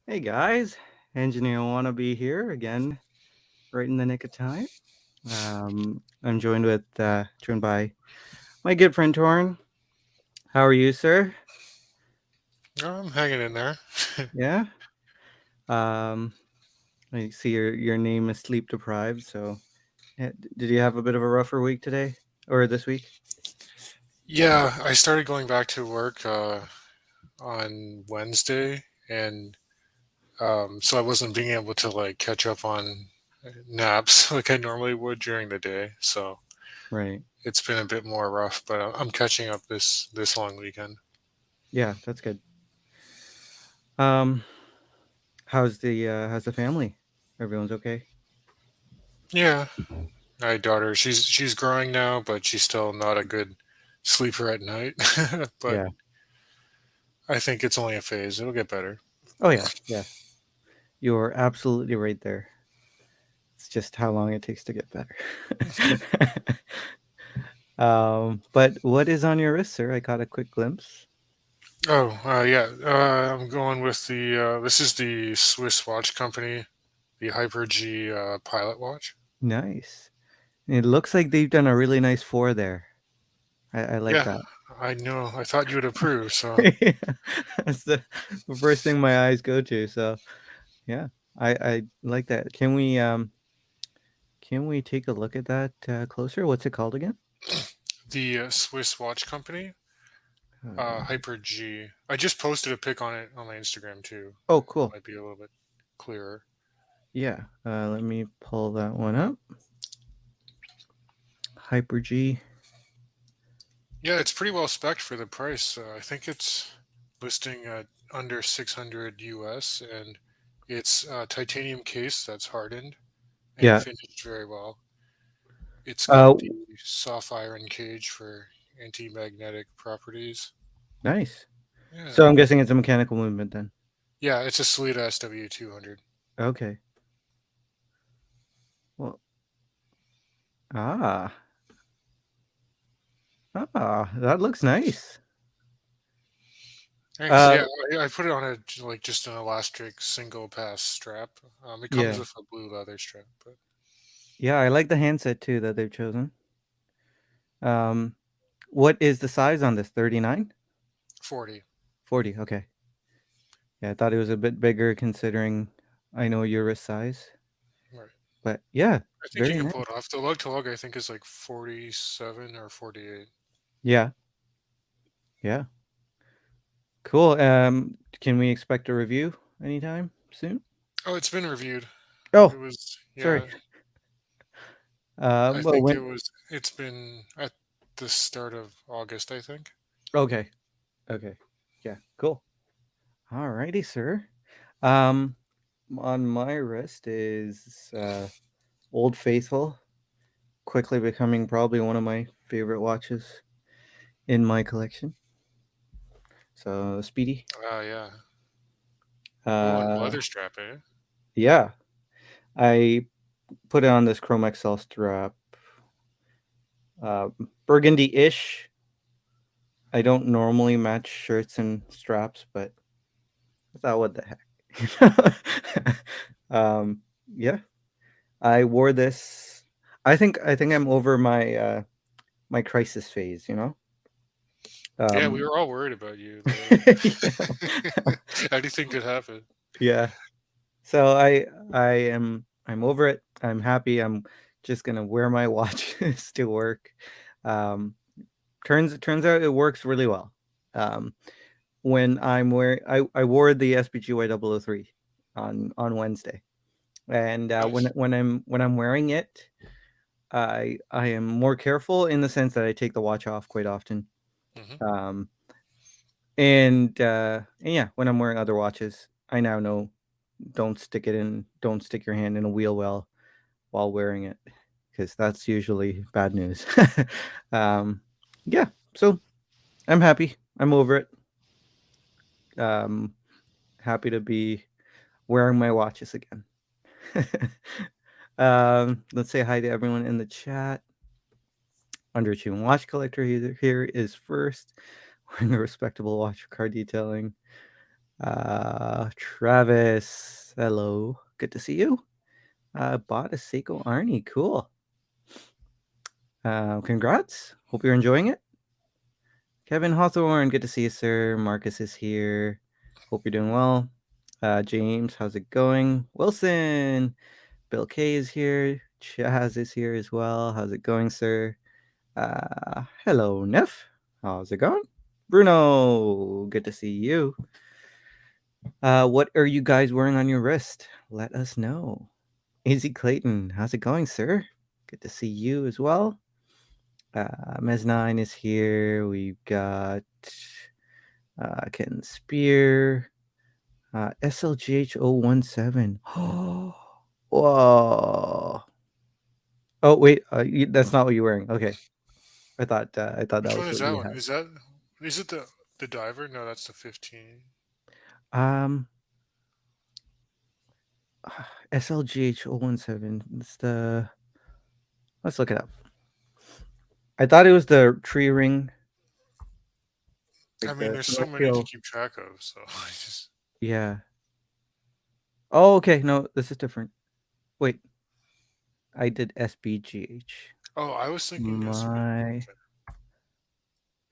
Hey guys, Engineer Wannabe here again, right in the nick of time. I'm joined by my good friend Torn. How are you, sir? Oh, I'm hanging in there. Yeah. Um, I see your name is sleep deprived. So, did you have a bit of a rougher week today or this week? Yeah, I started going back to work on Wednesday, and so I wasn't being able to like catch up on naps like I normally would during the day. So Right. it's been a bit more rough, but I'm catching up this long weekend. Yeah, that's good. Um, how's the family? Everyone's okay. Yeah, my daughter, she's growing now, but she's still not a good sleeper at night. But Yeah. I think it's only a phase. It'll get better. Oh yeah. Yeah. You're absolutely right there. It's just how long it takes to get better. But what is on your wrist, sir? I caught a quick glimpse. Oh, yeah. I'm going with this is the Swiss watch company, the Hyper G Pilot watch. Nice. It looks like they've done a really nice four there. I like Yeah, that. I know. I thought you would approve. So, Yeah, that's the first thing my eyes go to. So yeah, I like that. Can we take a look at that closer? What's it called again? the Swiss watch company, Uh, Hyper G. I just posted a pic on it on my Instagram too. oh, It cool. might be a little bit clearer. Yeah. Let me pull that one up. Hyper G. Yeah, it's pretty well spec'd for the price. I think it's listing at under 600 US, and it's a titanium case that's hardened and Yeah. finished very well. It's Uh, got the soft iron cage for anti-magnetic properties. nice. Yeah. So I'm guessing it's a mechanical movement then. Yeah, it's a Salida SW200. Okay. Well, ah, that looks nice. Thanks. Uh, Yeah, I put it on a like just an elastic single pass strap. It comes yeah, with a blue leather strap, but yeah, I like the handset too that they've chosen. Um, what is the size on this? 39? 40. 40. Okay. Yeah, I thought it was a bit bigger considering I know your wrist size. Right. But yeah, I think you very can nice. pull it off. The lug to lug I think is like 47 or 48. Yeah, yeah, cool. Can we expect a review anytime soon? Oh, it's been reviewed. It Oh, was sorry. yeah. I Well, think when? it's been at the start of August, I think. Okay, okay, yeah, cool. Alrighty, sir. Um, on my wrist is Old Faithful, quickly becoming probably one of my favorite watches in my collection. So Speedy. Yeah. Oh, and Uh, leather strap, eh? yeah, I put it on this Chrome XL strap, uh, burgundy-ish. I don't normally match shirts and straps, but I thought, what the heck? um, yeah, I wore this. I think I'm over my crisis phase. Yeah, we Um, were all worried about you. yeah. Anything could happen. Yeah. So I'm over it. I'm happy. I'm just gonna wear my watches to work. Um, turns out it works really well. Um, when I'm wearing, I wore the SPGY 003 on Wednesday, and when Nice. I'm wearing it, I am more careful in the sense that I take the watch off quite often. Hmm. Um, and yeah, when I'm wearing other watches, I now know don't stick your hand in a wheel while wearing it because that's usually bad news. um, yeah, so I'm happy. I'm over it. Um, happy to be wearing my watches again. Let's say hi to everyone in the chat. Underachieving watch collector here is first, wearing a respectable watch for car detailing. Travis, hello. Good to see you. Bought a Seiko Arnie. Cool. Congrats. Hope you're enjoying it. Kevin Hawthorne, good to see you, sir. Marcus is here. Hope you're doing well. James, how's it going? Wilson, Bill K is here. Chaz is here as well. How's it going, sir? Hello, Neff. How's it going? Bruno, good to see you. What are you guys wearing on your wrist? Let us know. Easy Clayton, how's it going, sir? Good to see you as well. Mez9 is here. We've got Ken Spear. SLGH017. Whoa. Oh wait, that's not what you're wearing. Okay, I thought Which that one was is what that you one? had. Is it the diver? No, that's the 15. Um, SLGH017. It's the. Let's look it up. I thought it was the tree ring, I like mean, the there's so many to celestial. keep track of, so I just. Yeah. Oh, okay. No, this is different. Wait, I did SBGH. Oh, I was thinking SB. My Okay.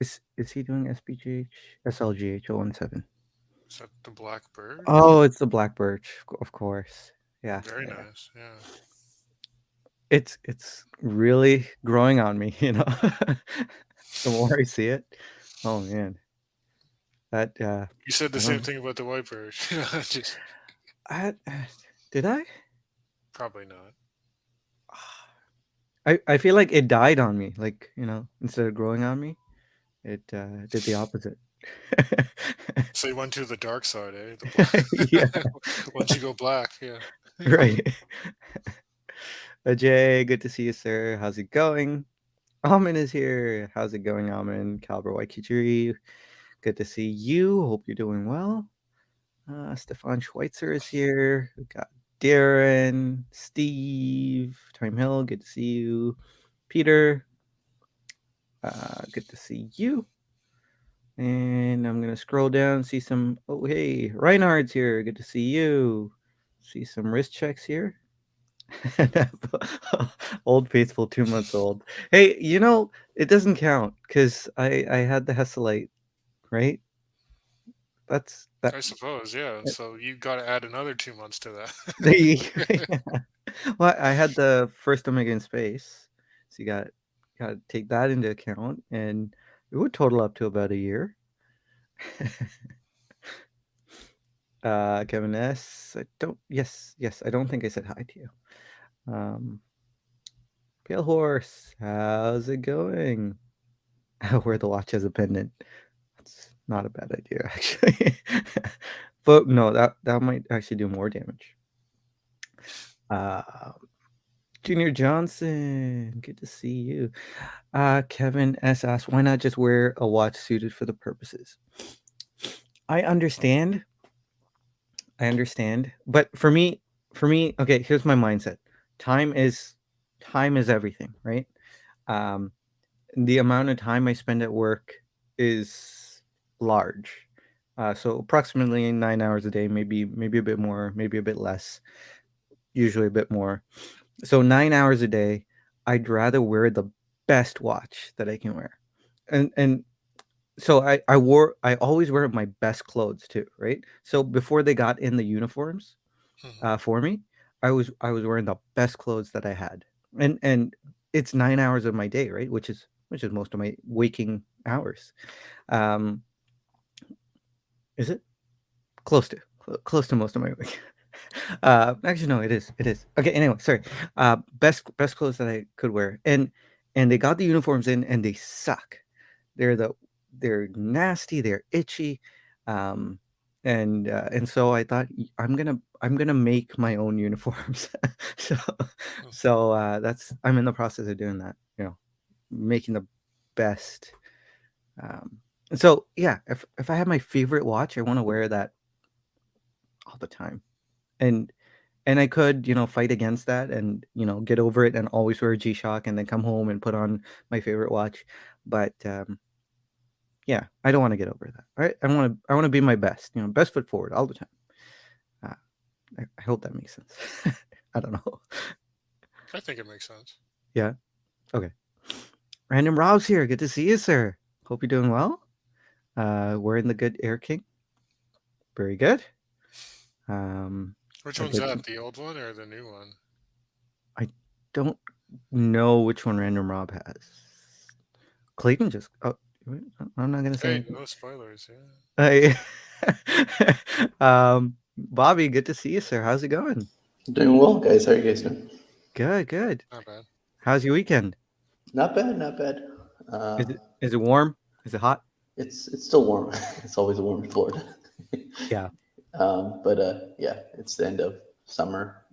is he doing SBGH? SLGH 017. Is that the black birch? Oh, it's the black birch, of course. Yeah, Very yeah, yeah. nice. Yeah. It's really growing on me, you know. The more I see it, oh man, that You said I the don't same know. thing about the white birch. Just I did I? probably not. I feel like it died on me, like instead of growing on me, it did the opposite. So you went to the dark side, eh? The Yeah, black. Once you go black, yeah. right. Jay, good to see you, sir. How's it going? Amin is here. How's it going, Amin? Caliber Waikijiri. Good to see you. Hope you're doing well. Stefan Schweitzer is here. We got Darren, Steve, Time Hill. Good to see you. Peter, good to see you. And I'm gonna scroll down, see some. Oh, hey, Reinhardt's here. Good to see you. See some wrist checks here. Old Faithful, 2 months old. Hey, it doesn't count because I had the Hesselite, right? That's that. I suppose, yeah. So you got to add another 2 months to The that. well, I had the first Omega in space, so you got to take that into account, and it would total up to about a year. Kevin S. I don't. Yes. I don't think I said hi to you. Um, Pale Horse, how's it going? Wear the watch as a pendant. That's not a bad idea, actually. But no, that might actually do more damage. Uh, Junior Johnson, good to see you. Kevin S asked, why not just wear a watch suited for the purposes? I understand. I understand. But for me, okay, here's my mindset. Time is time is everything, right? Um, the amount of time I spend at work is large. So approximately 9 hours a day, maybe a bit more, maybe a bit less, usually a bit more. So 9 hours a day, I'd rather wear the best watch that I can wear. And so I always wear my best clothes too, right? So before they got in the uniforms Mhm. for me, I was wearing the best clothes that I had. And it's 9 hours of my day, right? Which is most of my waking hours. Um, is it close to most of my week? Actually, no, it is. Okay, anyway, sorry. Best clothes that I could wear, and they got the uniforms in, and they suck. They're the they're nasty. They're itchy, um, and so I thought I'm gonna make my own uniforms. so that's I'm in the process of doing that. Making the best. Um, and so yeah, if I have my favorite watch, I want to wear that all the time. And I could, fight against that and, get over it and always wear a G-Shock and then come home and put on my favorite watch. But Yeah, I don't want to get over that. All right, I want to be my best. Best foot forward all the time. Uh, I hope that makes sense. I don't know. I think it makes sense. Yeah. Okay. Random Rob's here. Good to see you, sir. Hope you're doing well. Wearing the good Air King. Very good. Which I one's did. that? The old one or the new one? I don't know which one Random Rob has. Clayton just. Oh, I'm not gonna say Hey, anything. no spoilers. Yeah, I, Bobby, good to see you, sir. How's it going? Doing well, guys. How are you guys doing? Good, good. not bad. How's your weekend? Not bad, not bad. Is it warm? Is it hot? It's still warm. It's always warm in Florida. Yeah. But yeah, it's the end of summer,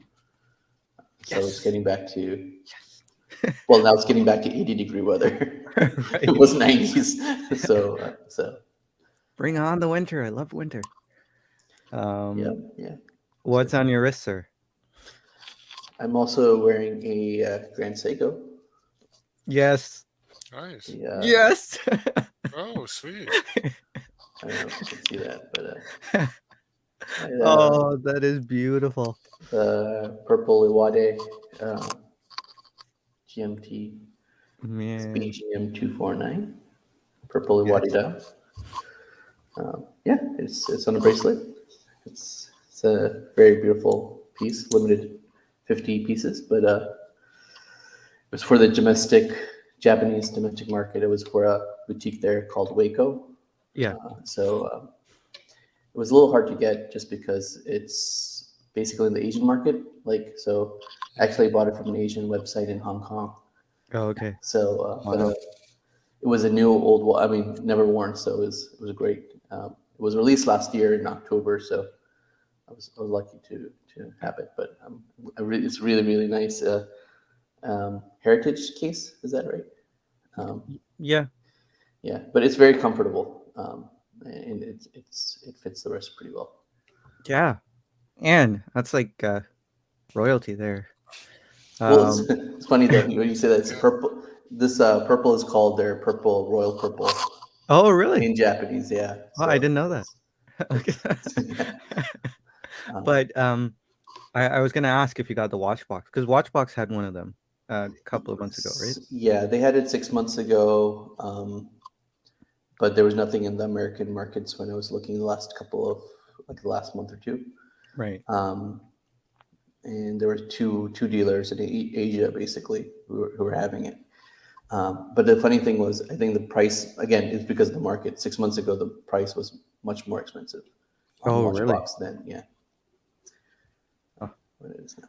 so it's getting back to well, now it's getting back to 80-degree weather. Right. It was 90s, so Bring on the winter. I love winter. yeah. What's on your wrist, sir? I'm also wearing a Grand Seiko. Yes. Nice. Yes. Oh, sweet. I don't know if you can see that, but Oh, that is beautiful. the purple Iwade GMT Man. BGM 249, purple Yes. Iwade dial. Yeah, it's on a bracelet. It's a very beautiful piece, limited 50 pieces, but it was for the Japanese domestic market. It was for a boutique there called Waco. Yeah. So it was a little hard to get just because it's basically in the Asian market. So actually I bought it from an Asian website in Hong Kong. Oh, okay. So, Wow. but it was a new old. I mean, never worn, so it was great. It was released last year in October, so I was lucky to have it. But it's really nice. Heritage case, is that right? Yeah. Yeah, but it's very comfortable, and it fits the wrist pretty well. Yeah. And that's like royalty there. Well, it's funny though when you say that it's Yeah. purple. This purple is called their purple royal purple Oh, really? in Japanese. Yeah, Oh, I didn't know that. Okay. yeah. But I was gonna ask if you got the Watchbox because Watchbox had one of them a couple of months ago, right? Yeah, they had it 6 months ago, but there was nothing in the American markets when I was looking the last the last month or two. Right. And there were two dealers in Asia basically who were having it. But the funny thing was, I think the price again is because of the market. 6 months ago, the price was much more expensive on Oh, really? Watchbox than Oh. what it is now.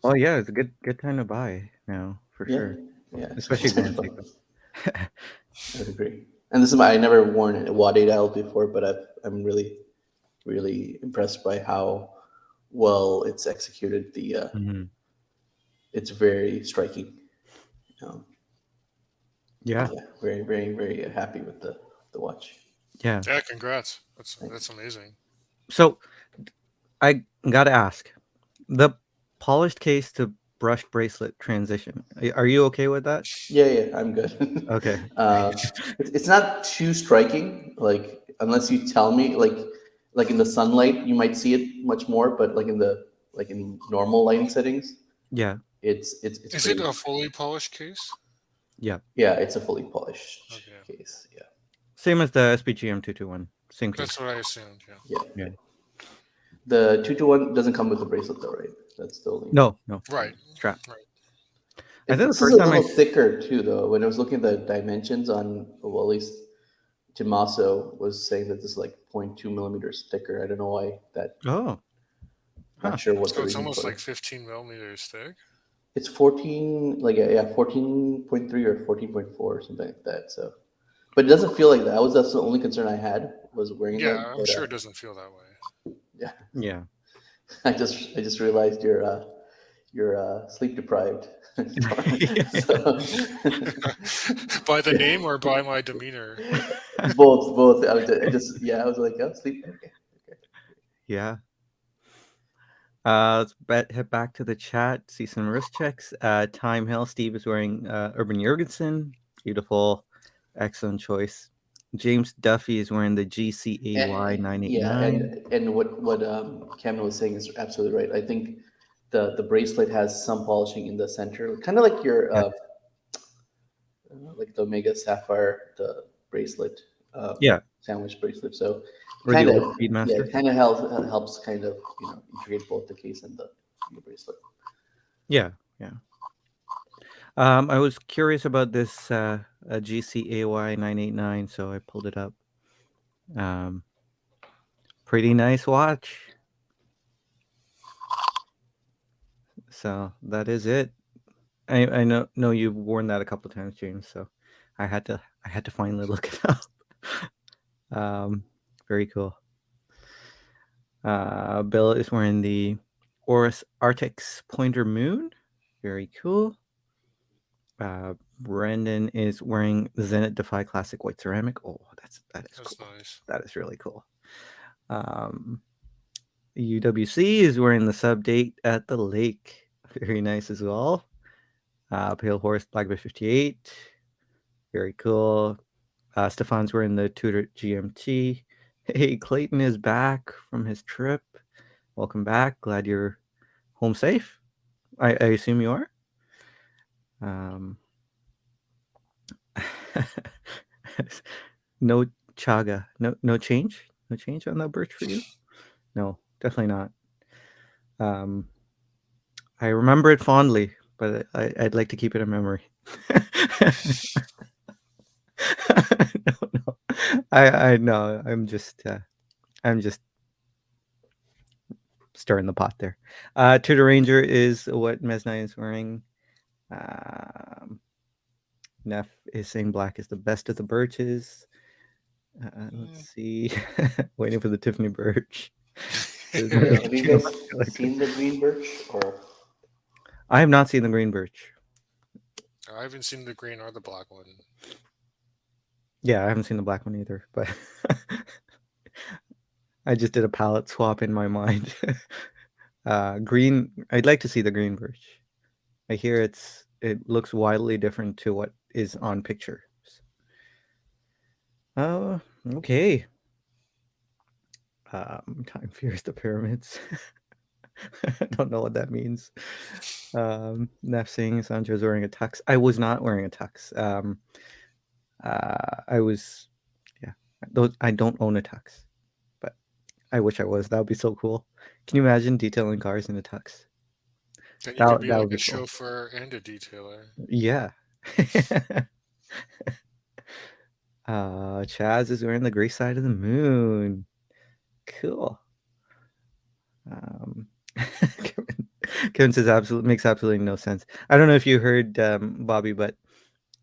Oh, yeah, it's a good time to buy now for Yeah, sure, yeah, especially it's much Grand fun. Seiko. I would agree. And I never worn a Wade dial before, but I'm really impressed by how well it's executed. Mhm. It's very striking. Yeah. Yeah, very happy with the watch. Yeah. Yeah, congrats. That's amazing. So I gotta ask, the polished case to brushed bracelet transition. Are you okay with that? Yeah, I'm good. Okay. It's not too striking, like unless you tell me, like in the sunlight, you might see it much more, but like in normal lighting settings, Yeah. it's Is it pretty. a fully polished case? Yeah. Yeah, it's a fully polished Okay. case. Yeah, Same as the SPGM 221. Same case. That's what I assumed. Yeah. yeah. Yeah. The 221 doesn't come with the bracelet though, right? That's the only. No. Right. Strap. Right. I think the This is first a time little thicker too, though. When I was looking at the dimensions well, at least Tommaso was saying that this is like 0.2 millimeters thicker. I don't know why that. Oh. Huh. Not sure what So the it's reason almost for like it. 15 millimeters thick. It's 14, 14.3 or 14.4 or something like that. So, but it doesn't feel like that. That's the only concern I had was wearing Yeah, that. I'm But sure it doesn't feel that way. yeah, Yeah. I just realized you're sleep deprived. So, By the name or by my demeanor? both. I was like, oh, sleep. Okay. Yeah. Let's head back to the chat, see some wrist checks. Time Hill, Steve is wearing Urban Jurgensen. Beautiful. Excellent choice. James Duffy is wearing the GCAY Yeah, 989. and what Cameron was saying is absolutely right. I think the bracelet has some polishing in the center, kind of like your Yeah. like the Omega Sapphire, the bracelet, Yeah. sandwich bracelet. So Or the old it Speedmaster. kind of helps kind of integrate both the case and the bracelet. Yeah. Yeah. I was curious about this GCAY 989, so I pulled it up. Um, Pretty nice watch. So that is it. I know you've worn that a couple of times, James. So I had to finally look it up. Very cool. Bill is wearing the Oris Arctic Pointer Moon. Very cool. Brendan is wearing the Zenit Defy Classic White Ceramic. Oh, that is That's cool. nice. That is really cool. UWC is wearing the Sub Date at the Lake. Very nice as well. Pale Horse Black Bay 58. Very cool. Stefan's wearing the Tudor GMT. Hey, Clayton is back from his trip. Welcome back. Glad you're home safe. I assume you are. No chaga. No change. No change on that birch for you. No, definitely not. I remember it fondly, but I'd like to keep it in memory. No. I know. I'm just stirring the pot there. Tudor Ranger is what Mesnai is wearing. Neff is saying black is the best of the birches. Let's see. Waiting for the Tiffany birch. Have you guys seen the green birch? Or I have not seen the green birch. I haven't seen the green or the black one. Yeah, I haven't seen the black one either, but I just did a palette swap in my mind. Green, I'd like to see the green birch. I hear it looks wildly different to what is on pictures. Oh, okay. Time fears the pyramids. I don't know what that means. Neff saying Sancho's wearing a tux. I was not wearing a tux. I was, yeah. I don't own a tux, but I wish I was. That would be so cool. Can you imagine detailing cars in a tux? Then you could be That like would a be cool. chauffeur and a detailer. Yeah. Chaz is wearing the gray side of the moon. Cool. Kevin says makes absolutely no sense. I don't know if you heard Bobby, but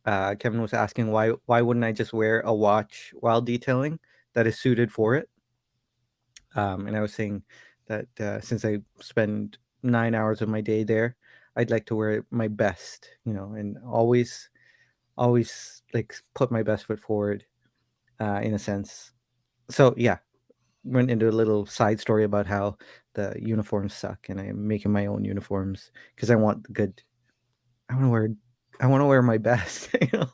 Kevin was asking why wouldn't I just wear a watch while detailing that is suited for it? And I was saying that since I spend 9 hours of my day there, I'd like to wear my best, and always like put my best foot forward, in a sense. So yeah, went into a little side story about how the uniforms suck, and I'm making my own uniforms because I want the good. I want to wear my best. yeah,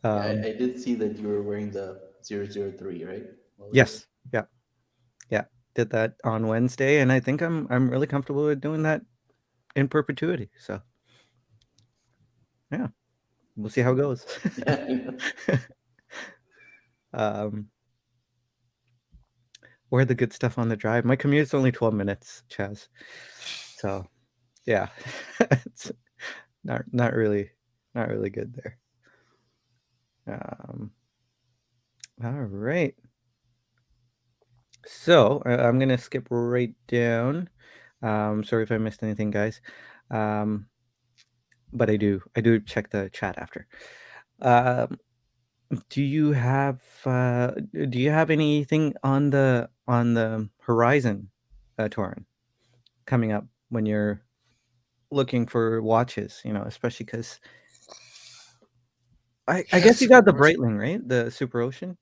Um, I did see that you were wearing the 003, right? What was it? yes, yeah, yeah. Did that on Wednesday, and I think I'm really comfortable with doing that in perpetuity. So yeah, we'll see how it goes. Yeah. Wear the good stuff on the drive. My commute's only 12 minutes, Chaz. So yeah, it's not really good there. All right. So I'm gonna skip right down. Sorry if I missed anything, guys. But I do check the chat after. Um, do you have anything on the horizon, Torin, coming up when you're looking for watches? Especially because I Yeah, guess that's you a got good the question. Breitling, right? The Super Ocean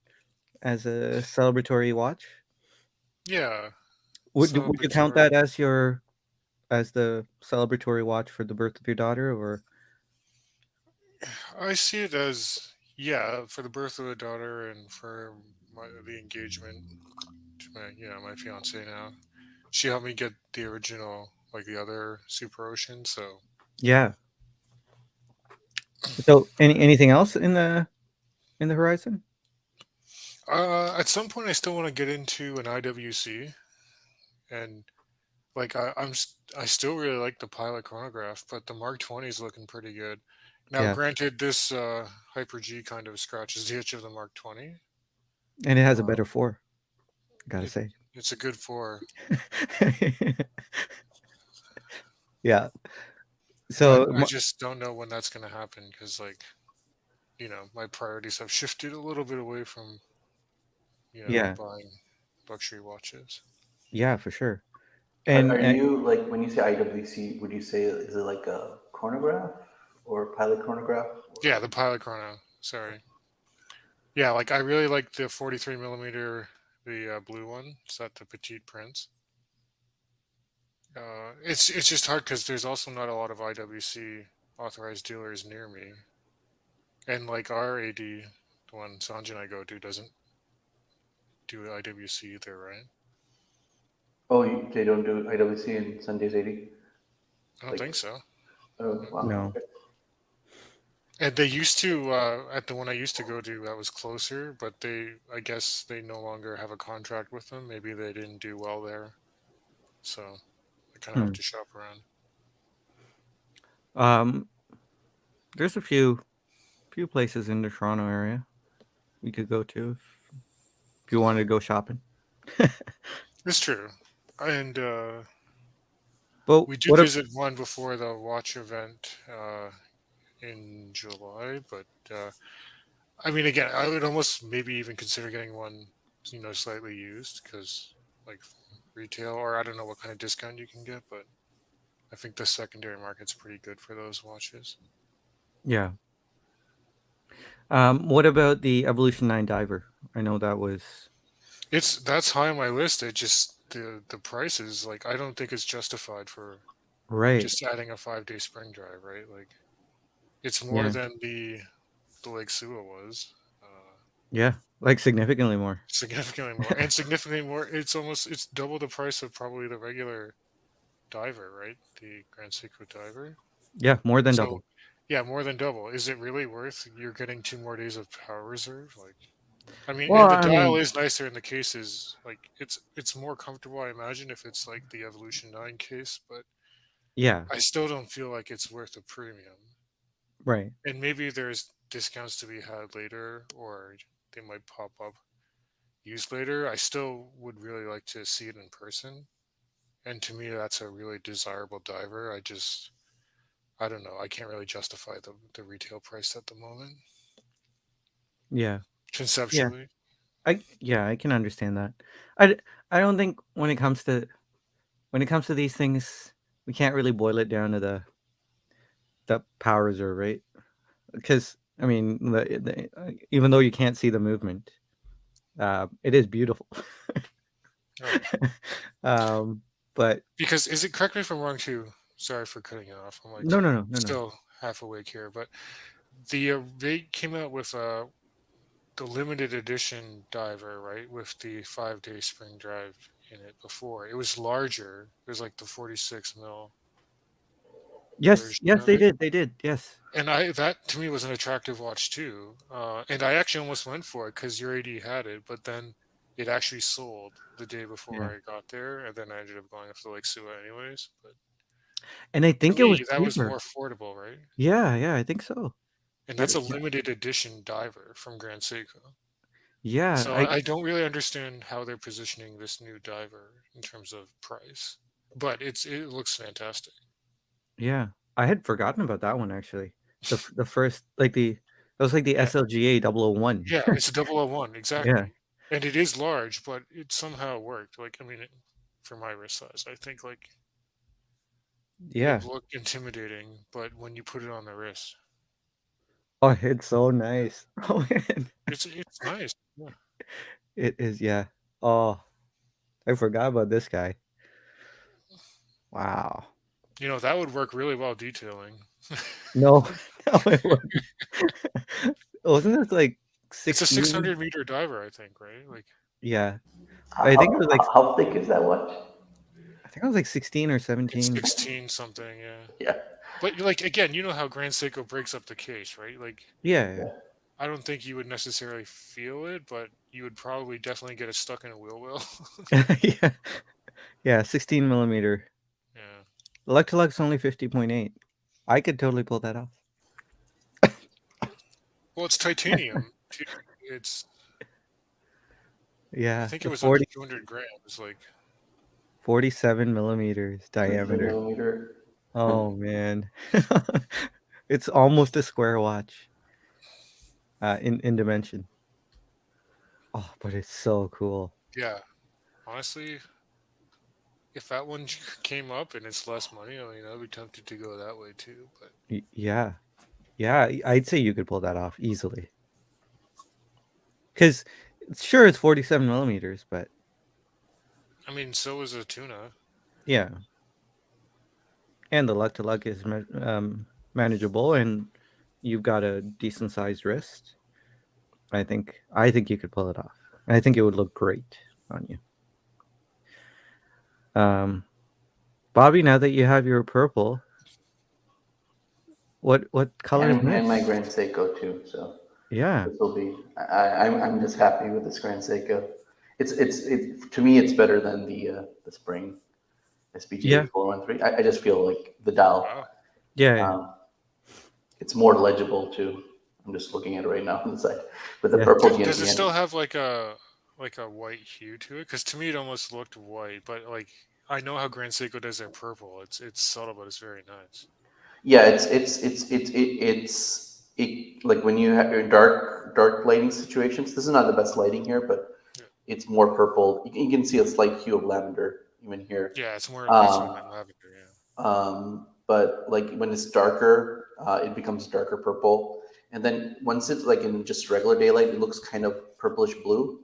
as a celebratory watch. Yeah, Would you count celebratory. that as the celebratory watch for the birth of your daughter, or I see it as Yeah, for the birth of a daughter and for the engagement to my fiance now. She helped me get the original, like the other Super Ocean. So Yeah. So anything else in the horizon? at some point, I still want to get into an IWC, and like I still really like the Pilot chronograph, but the Mark 20 is looking pretty good. Now, Yeah. granted, this Hyper G kind of scratches the itch of the Mark 20. And it has a Uh, better 4, gotta it say. it's a good four, Yeah. but So I just don't know when that's going to happen because, like, my priorities have shifted a little bit away from yeah. buying luxury watches. Yeah, for sure. Are And you like when you say IWC? Would you say is it like a chronograph or pilot chronograph? Yeah, the Pilot chrono. Sorry. Yeah, like I really like the 43 millimeter, the blue one. It's that the Petite Prince. It's just hard because there's also not a lot of IWC authorized dealers near me, and like our AD, the one Sanj and I go to, doesn't do IWC either, right? Oh, they don't do IWC in Sundays 80? I don't think Like, so. oh, wow. no. Okay. And they used to at the one I used to go to that was closer, but I guess they no longer have a contract with them. Maybe they didn't do well there, so I kind of have Hmm. to shop around. Um, there's a few places in the Toronto area we could go to if you wanted to go shopping. It's true, and But we did what if visit one before the watch event in July, but I mean, again, I would almost maybe even consider getting one, slightly used because like retail, or I don't know what kind of discount you can get, but I think the secondary market's pretty good for those watches. yeah. What about the Evolution 9 Diver? I know that was That's high on my list. It just the prices, like I don't think it's justified for right. just adding a 5-day spring drive, right? Like it's more Yeah. than the Lake Sua was. Yeah. Like significantly more. Significantly more, and significantly more. It's double the price of probably the regular diver, right? The Grand Seiko diver. Yeah, more than So double. yeah, more than double. Is it really worth? You're getting 2 more days of power reserve. Like, I mean, Well, and the I dial mean, is nicer, and the case is like it's more comfortable. I imagine if it's like the Evolution 9 case, but yeah, I still don't feel like it's worth a premium. right. And maybe there's discounts to be had later, or they might pop up used later. I still would really like to see it in person. And to me, that's a really desirable diver. I don't know. I can't really justify the retail price at the moment, Yeah. Yeah. conceptually. I can understand that. I don't think when it comes to these things, we can't really boil it down to the power reserve, right? Because I mean, even though you can't see the movement, it is beautiful. Right. um, but Because is it, correct me if I'm wrong too? Sorry for cutting it off. I'm like no, no, no, no, no. still half awake here, but they came out with the limited edition diver, right, with the 5-day spring drive in it before. It was larger. It was like the 46 mil Yes, version yes, of they it. did, they did. Yes, And that to me was an attractive watch too. And I actually almost went for it because your AD had it, but then it actually sold the day before yeah, I got there, and then I ended up going up to Lake Sua anyways. But and I to think it was me, that was cheaper. more affordable, right? Yeah, yeah, I think so. And It, that's a yeah, limited edition diver from Grand Seiko. yeah, So I don't really understand how they're positioning this new diver in terms of price, but it looks fantastic. yeah, I had forgotten about that one actually. The first like the that was like the Yeah, SLGA 001. yeah, it's a 001 Yeah, exactly, and it is large, but it somehow worked. Like I mean, for my wrist size, I think like it yeah. looked intimidating, but when you put it on the wrist, Oh, it's so nice. Oh man, it's nice. Yeah. it is. Yeah. Oh, I forgot about this guy. Wow. That would work really well detailing. No, no, it wouldn't. Wasn't this like It's a 16? 600-meter diver, I think, right? Like Yeah. I think it How, was like how thick is that watch? I think it was like 16 or it's 17. 16 something, yeah. Yeah. But like again, you know how Grand Seiko breaks up the case, right? Like Yeah. Yeah. I don't think you would necessarily feel it, but you would probably definitely get it stuck in a wheel well. Yeah. Yeah, 16 millimeter. Yeah. Lug-to-lug's only 50.8. I could totally pull that off. Well, it's titanium. It's I Yeah, think it the was under 40, 200 grams. Like 47 millimeters 23 diameter. millimeter. Oh man. It's almost a square watch in dimension. Oh, but it's so cool. yeah, honestly, if that one came up and it's less money, I mean, I'd be tempted to go that way too. But Yeah. Yeah, I'd say you could pull that off easily. Because sure, it's 47 millimeters, but I mean, so is a tuna. yeah. And the lug-to-lug is manageable, and you've got a decent sized wrist. I think you could pull it off. I think it would look great on you. Bobby, now that you have your purple, what color is And my next? Grand Seiko too. So Yeah. this will be. I'm just happy with this Grand Seiko. It to me it's better than the Spring Yeah. SPGA 413. I just feel like the dial. Wow. Yeah. Um, it's more legible too. I'm just looking at it right now on the side with the Yeah. purple Does it GNT. still have like a white hue to it? Because to me, it almost looked white. But like I know how Grand Seiko does their purple. It's subtle, but it's very nice. Yeah, it's like when you have your dark lighting situations. This is not the best lighting here, but Yeah, it's more purple. You can see a slight hue of lavender even here. yeah, it's more. That's what I Um, meant, lavender. Yeah. but like when it's darker, it becomes darker purple, and then once it's like in just regular daylight, it looks kind of purplish blue,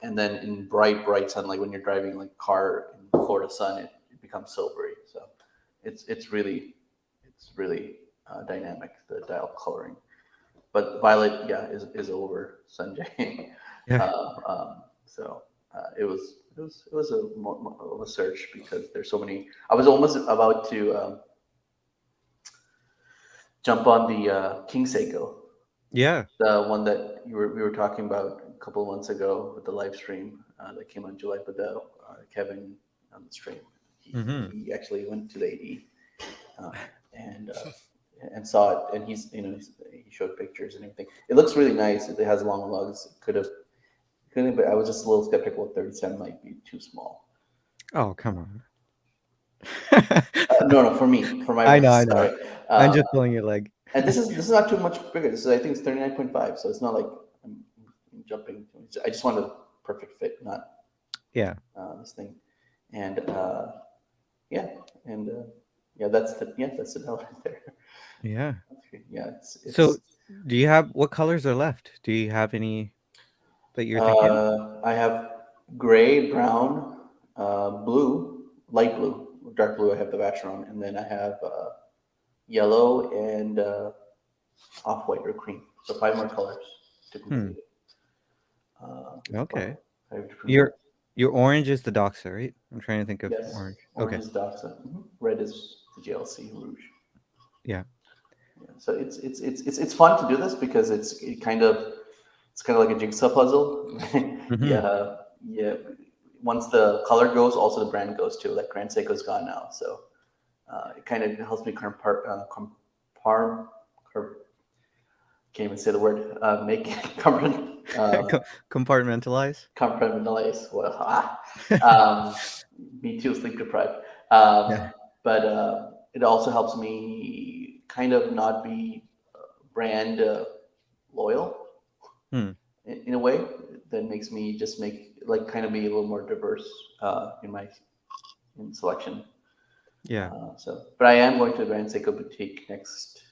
and then in bright sunlight, when you're driving like car in Florida sun, it becomes silvery. So it's really dynamic, the dial coloring. But violet, yeah, is over Sanjay. Yeah. So it was a more of a search because there's so many. I was almost about to jump on the King Seiko, Yeah. the one that we were talking about a couple of months ago with the live stream that came on July, but the Kevin on the stream, Mm-hmm. he actually went to the AD um, and and saw it, and he showed pictures and everything. It looks really nice. It has long lugs. It couldn't, but I was just a little skeptical. 37 might be too small. Oh, come on. No, for me, for my I know, I wrist. know. Sorry. I'm Um, just pulling your leg. and this is not too much bigger. This is, I think it's 39.5, so it's not like I'm jumping. I just want a perfect fit, not Yeah. this thing. And yeah, and that's the bell right there. Yeah. Yeah, So, it's do you have what colors are left? Do you have any that you're thinking of? I have gray, brown, blue, light blue, dark blue. I have the Vacheron, and then I have yellow and off white or cream. So 5 more colors to Hmm. complete it. Okay. Five different Your ones. your orange is the Doxa, right? I'm trying to think of Yes, orange. orange Okay. is Doxa, red is the JLC Rouge. Yeah. Yeah. So it's fun to do this because it's kind of like a jigsaw puzzle. Mm-hmm. Yeah, yeah. Once the color goes, also the brand goes too. Like Grand Seiko's gone now, so it kind of helps me can't even say the word. Make Compartmentalize. compartmentalize. Well, me too, sleep deprived. Yeah. But it also helps me kind of not be brand loyal Hmm. in a way that makes me just make like kind of be a little more diverse in my selection. Yeah. But I am going to the Grand Seiko boutique next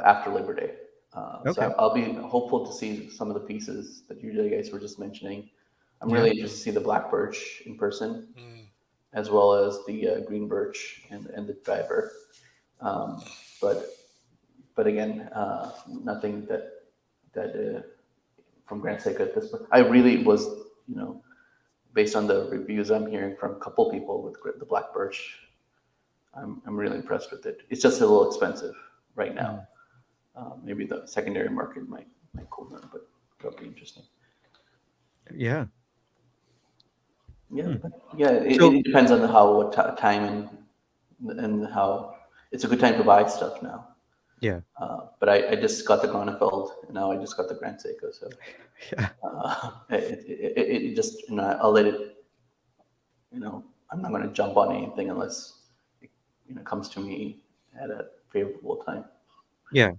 after Labor Day. So Okay. I'll be hopeful to see some of the pieces that you guys were just mentioning. I'm Yeah. really interested to see the black birch in person, Mm. as well as the green birch and the driver. But but again, nothing that from Grand Seiko at this point. I really was, based on the reviews I'm hearing from a couple people with the black birch, I'm really impressed with it. It's just a little expensive right now. Maybe the secondary market might cool down, but that'll be interesting. Yeah. Yeah, yeah. So It depends on what time and how. It's a good time to buy stuff now. yeah, But I just got the Gronefeld, and now I just got the Grand Seiko. So yeah, it just, I'll let it. I'm not going to jump on anything unless it comes to me at a favorable time. yeah.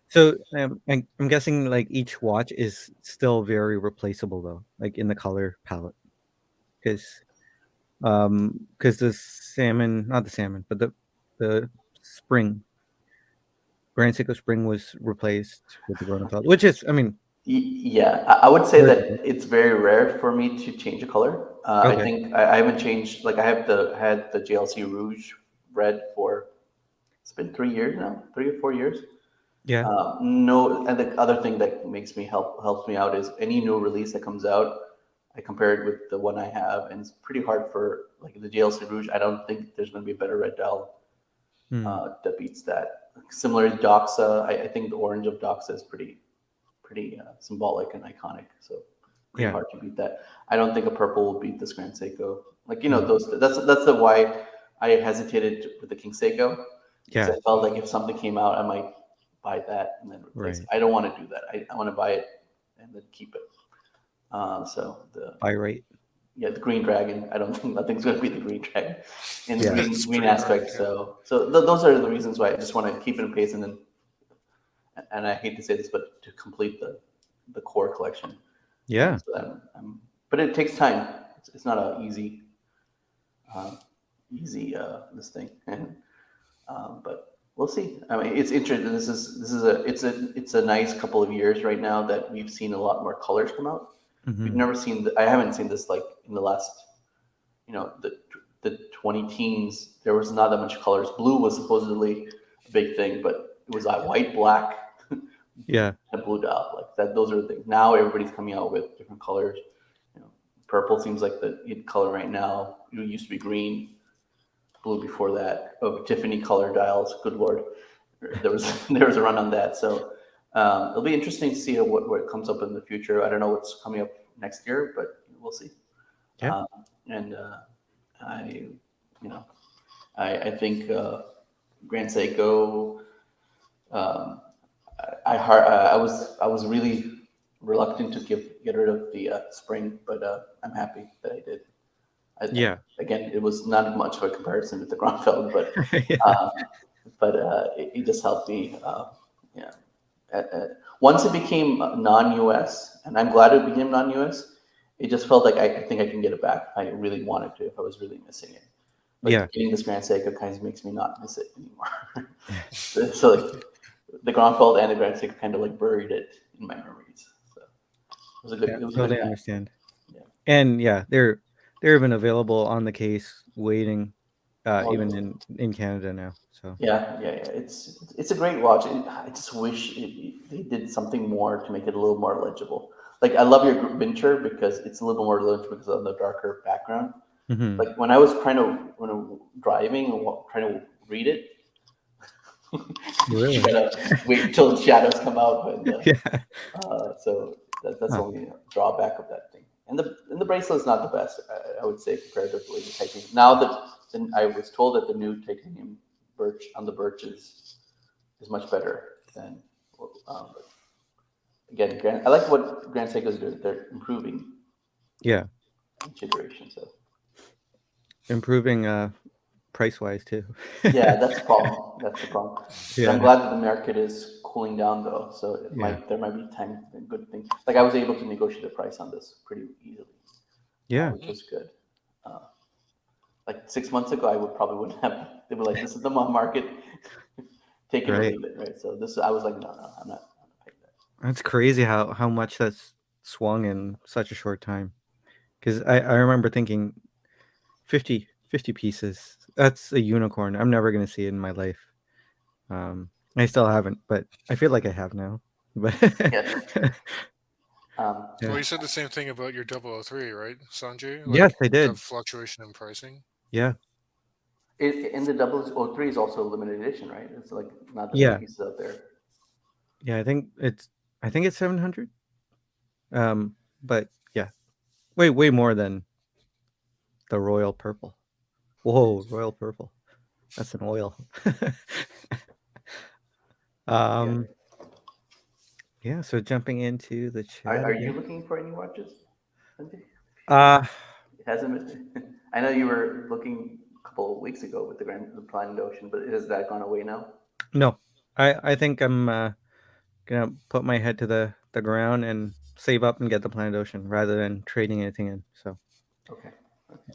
So I'm guessing like each watch is still very replaceable though, like in the color palette, because the salmon, not the salmon, but the spring Grand Seiko spring was replaced with the Gronefeld, which is, I mean, Yeah, I would say very that good. it's very rare for me to change a color. I Okay. think I haven't changed. Like I had the JLC Rouge red for, it's been 3 years now, 3 or 4 years. Yeah. No, and the other thing that helps me out is any new release that comes out, I compare it with the one I have, and it's pretty hard for like the JLC Rouge. I don't think there's going to be a better red dial Hmm. that beats that. Similar to Doxa, I think the orange of Doxa is pretty symbolic and iconic. So pretty Yeah. hard to beat that. I don't think a purple will beat this Grand Seiko. Like Hmm. those. That's the why I hesitated with the King Seiko, because Yeah. I felt like if something came out, I might buy that and then replace it. Right. I don't want to do that. I want to buy it and then keep it. So Buy right. the Green Dragon. I don't think nothing's going to be the Green Dragon in the Yeah. It's green pretty hard. aspect. Yeah. So those are the reasons why I just want to keep it in pace, and then, and I hate to say this, but to complete the core collection. Yeah. So but it takes time. It's not a easy this thing, and but we'll see. I mean, it's interesting. It's a nice couple of years right now that we've seen a lot more colors come out. We've Hmm. never seen. I haven't seen this like in the last, the 20 teens. There was not that much colors. Blue was supposedly a big thing, but it was white, black, Yeah. and blue dial. Like that. Those are the things. Now everybody's coming out with different colors. Purple seems like the in color right now. It used to be green, blue before that. Oh, Tiffany color dials. Good lord, there was there was a run on that. So it'll be interesting to see what comes up in the future. I don't know what's coming up next year, but we'll see. Yeah. And I, you know, I think Grand Seiko. Um, I was really reluctant to get rid of the spring, but I'm happy that I did. Yeah. Again, it was not much of a comparison with the Gronfeld, Yeah. uh, but it just helped me. Yeah. Once it became non-US, and I'm glad it became non-US, it just felt like I think I can get it back if I really wanted to, if I was really missing it. But Yeah. getting this Grand Seiko kind of makes me not miss it anymore. So like the Gronfeld and the Grand Seiko kind of like buried it in my memories. So Yeah. it was a good Totally time. understand. Yeah. And yeah, they're even available on the case, waiting, Oh, even in Canada now. So yeah. It's a great watch. I just wish they did something more to make it a little more legible. Like I love your Venture because it's a little more legible because of the darker background. hmm. Like when I was trying to when I'm driving and trying to read it, you Really? gotta wait till the shadows come out. Yeah. So that's the Huh. only drawback of that thing. And the bracelet's not the best, I would say, comparatively to titanium. Now that then I was told that the new titanium birch on the birch is much better than. But again, I like what Grand Seiko's doing. They're improving Yeah. each iteration. So Improving price wise too. yeah, that's the problem. That's the problem. But I'm Yeah. glad that the market is cooling down though. So Yeah. there might be time a good thing. Like I was able to negotiate a price on this pretty easily, Yeah. which was good. Uh, like 6 months ago, I wouldn't have. They were like, "This is the market, take it or Right. leave it." Right. So I was like, "No, I'm not paying that." That's crazy how much that's swung in such a short time. Because I remember thinking 50 pieces. That's a unicorn. I'm never gonna see it in my life. I still haven't, but I feel like I have now. But Yeah. yeah. Well, you said the same thing about your 003, right, Sanjay? Yes, Like I the did. fluctuation in pricing. Yeah. In the 003 is also a limited edition, right? It's like not that many Yeah. pieces out there. Yeah, I think it's 700. But yeah. Way more than the royal purple. Whoa, royal purple. That's an oil. Yeah. um yeah, so jumping into the chat Are you again. looking for any watches, Sanjay? Uh It hasn't been. I know you were looking a couple of weeks ago with the Planet Ocean, but has that gone away now? no. I think I'm gonna put my head to the ground and save up and get the Planet Ocean rather than trading anything in. So Okay.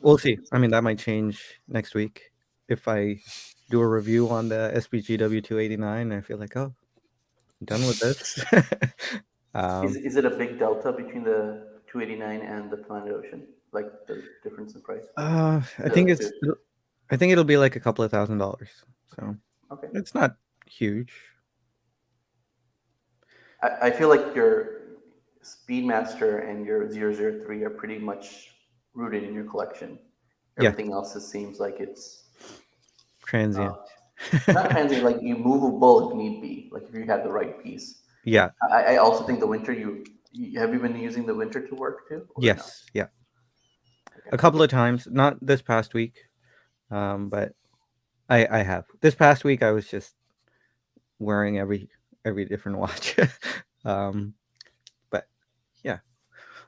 we'll That's see. good I stuff. mean, that might change next week if I do a review on the SPGW 289. I feel like, oh, I'm done with this. um, Is it a big delta between the 289 and the Planet Ocean? Like the difference in price? I think The it's I think it'll be like a couple of $1,000. So okay. it's not huge. I feel like your Speedmaster and your 003 are pretty much rooted in your collection. Yeah, Everything else it seems like it's uh, transient. not transient, like you movable if need be, like if you had the right piece. Yeah. I also think the winter you have you been using the winter to work too or no? Yes. Yeah. Okay. A couple of times, not this past week, but I have. This past week, I was just wearing every different watch. um, but yeah,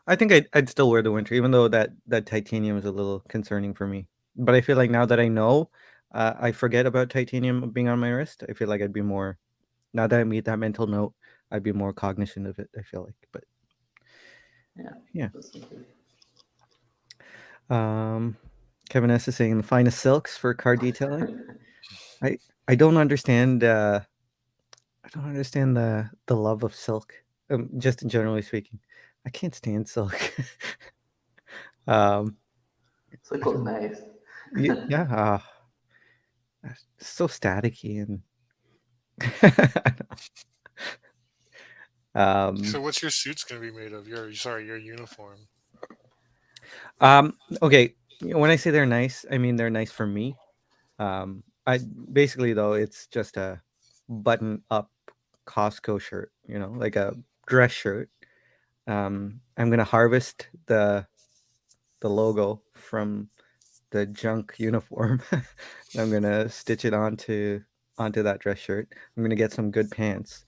I think I'd still wear the winter, even though that titanium is a little concerning for me. But I feel like now that I know, I forget about titanium being on my wrist. I feel like I'd be more now that I made that mental note. I'd be more cognizant of it. I feel like, but Yeah. yeah. That's good. Um, Kevin S is saying the finest silks for car detailing. I I don't understand. I don't understand the love of silk. Just generally speaking, I can't stand silk. um, So I cool, don't. nice. Yeah, so staticky and. So, um, what's your suits going to be made of? Your uniform. okay. When I say they're nice, I mean they're nice for me. I basically though it's just a button up Costco shirt, like a dress shirt. I'm gonna harvest the logo from the junk uniform. I'm gonna stitch it onto that dress shirt. I'm gonna get some good pants,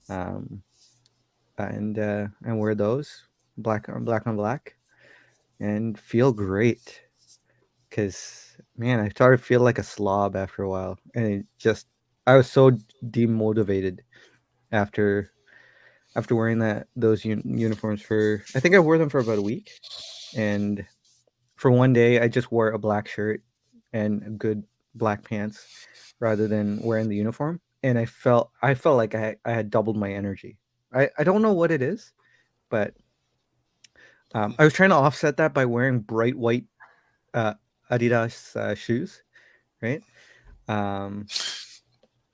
um, and wear those black on black, and feel great. Cause man, I started to feel like a slob after a while, and I was so demotivated after wearing those uniforms for. I think I wore them for about a week, and for one day, I just wore a black shirt and good black pants rather than wearing the uniform, and I felt like I had doubled my energy. I don't know what it is, but I was trying to offset that by wearing bright white uh, Adidas shoes, right? Um,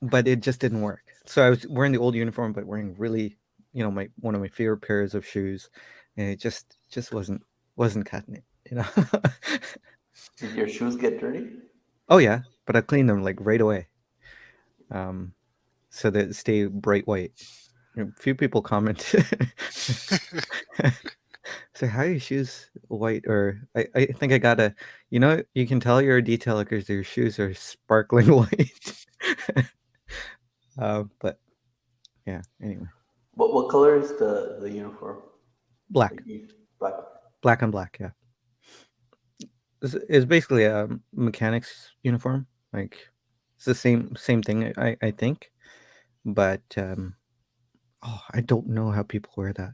but it just didn't work. So I was wearing the old uniform, but wearing really, my one of my favorite pairs of shoes, and it just wasn't cutting it, Did your shoes get dirty? Oh yeah, but I cleaned them like right away, um, so that it stay bright white. A few people comment, say, "How are your shoes white?" Or I think I gotta, you can tell you're a detailer because your shoes are sparkling white. But yeah, anyway, What color is the uniform? black, Like black. black on black. Yeah, it's basically a mechanic's uniform. Like it's the same thing. I think, but oh, I don't know how people wear that.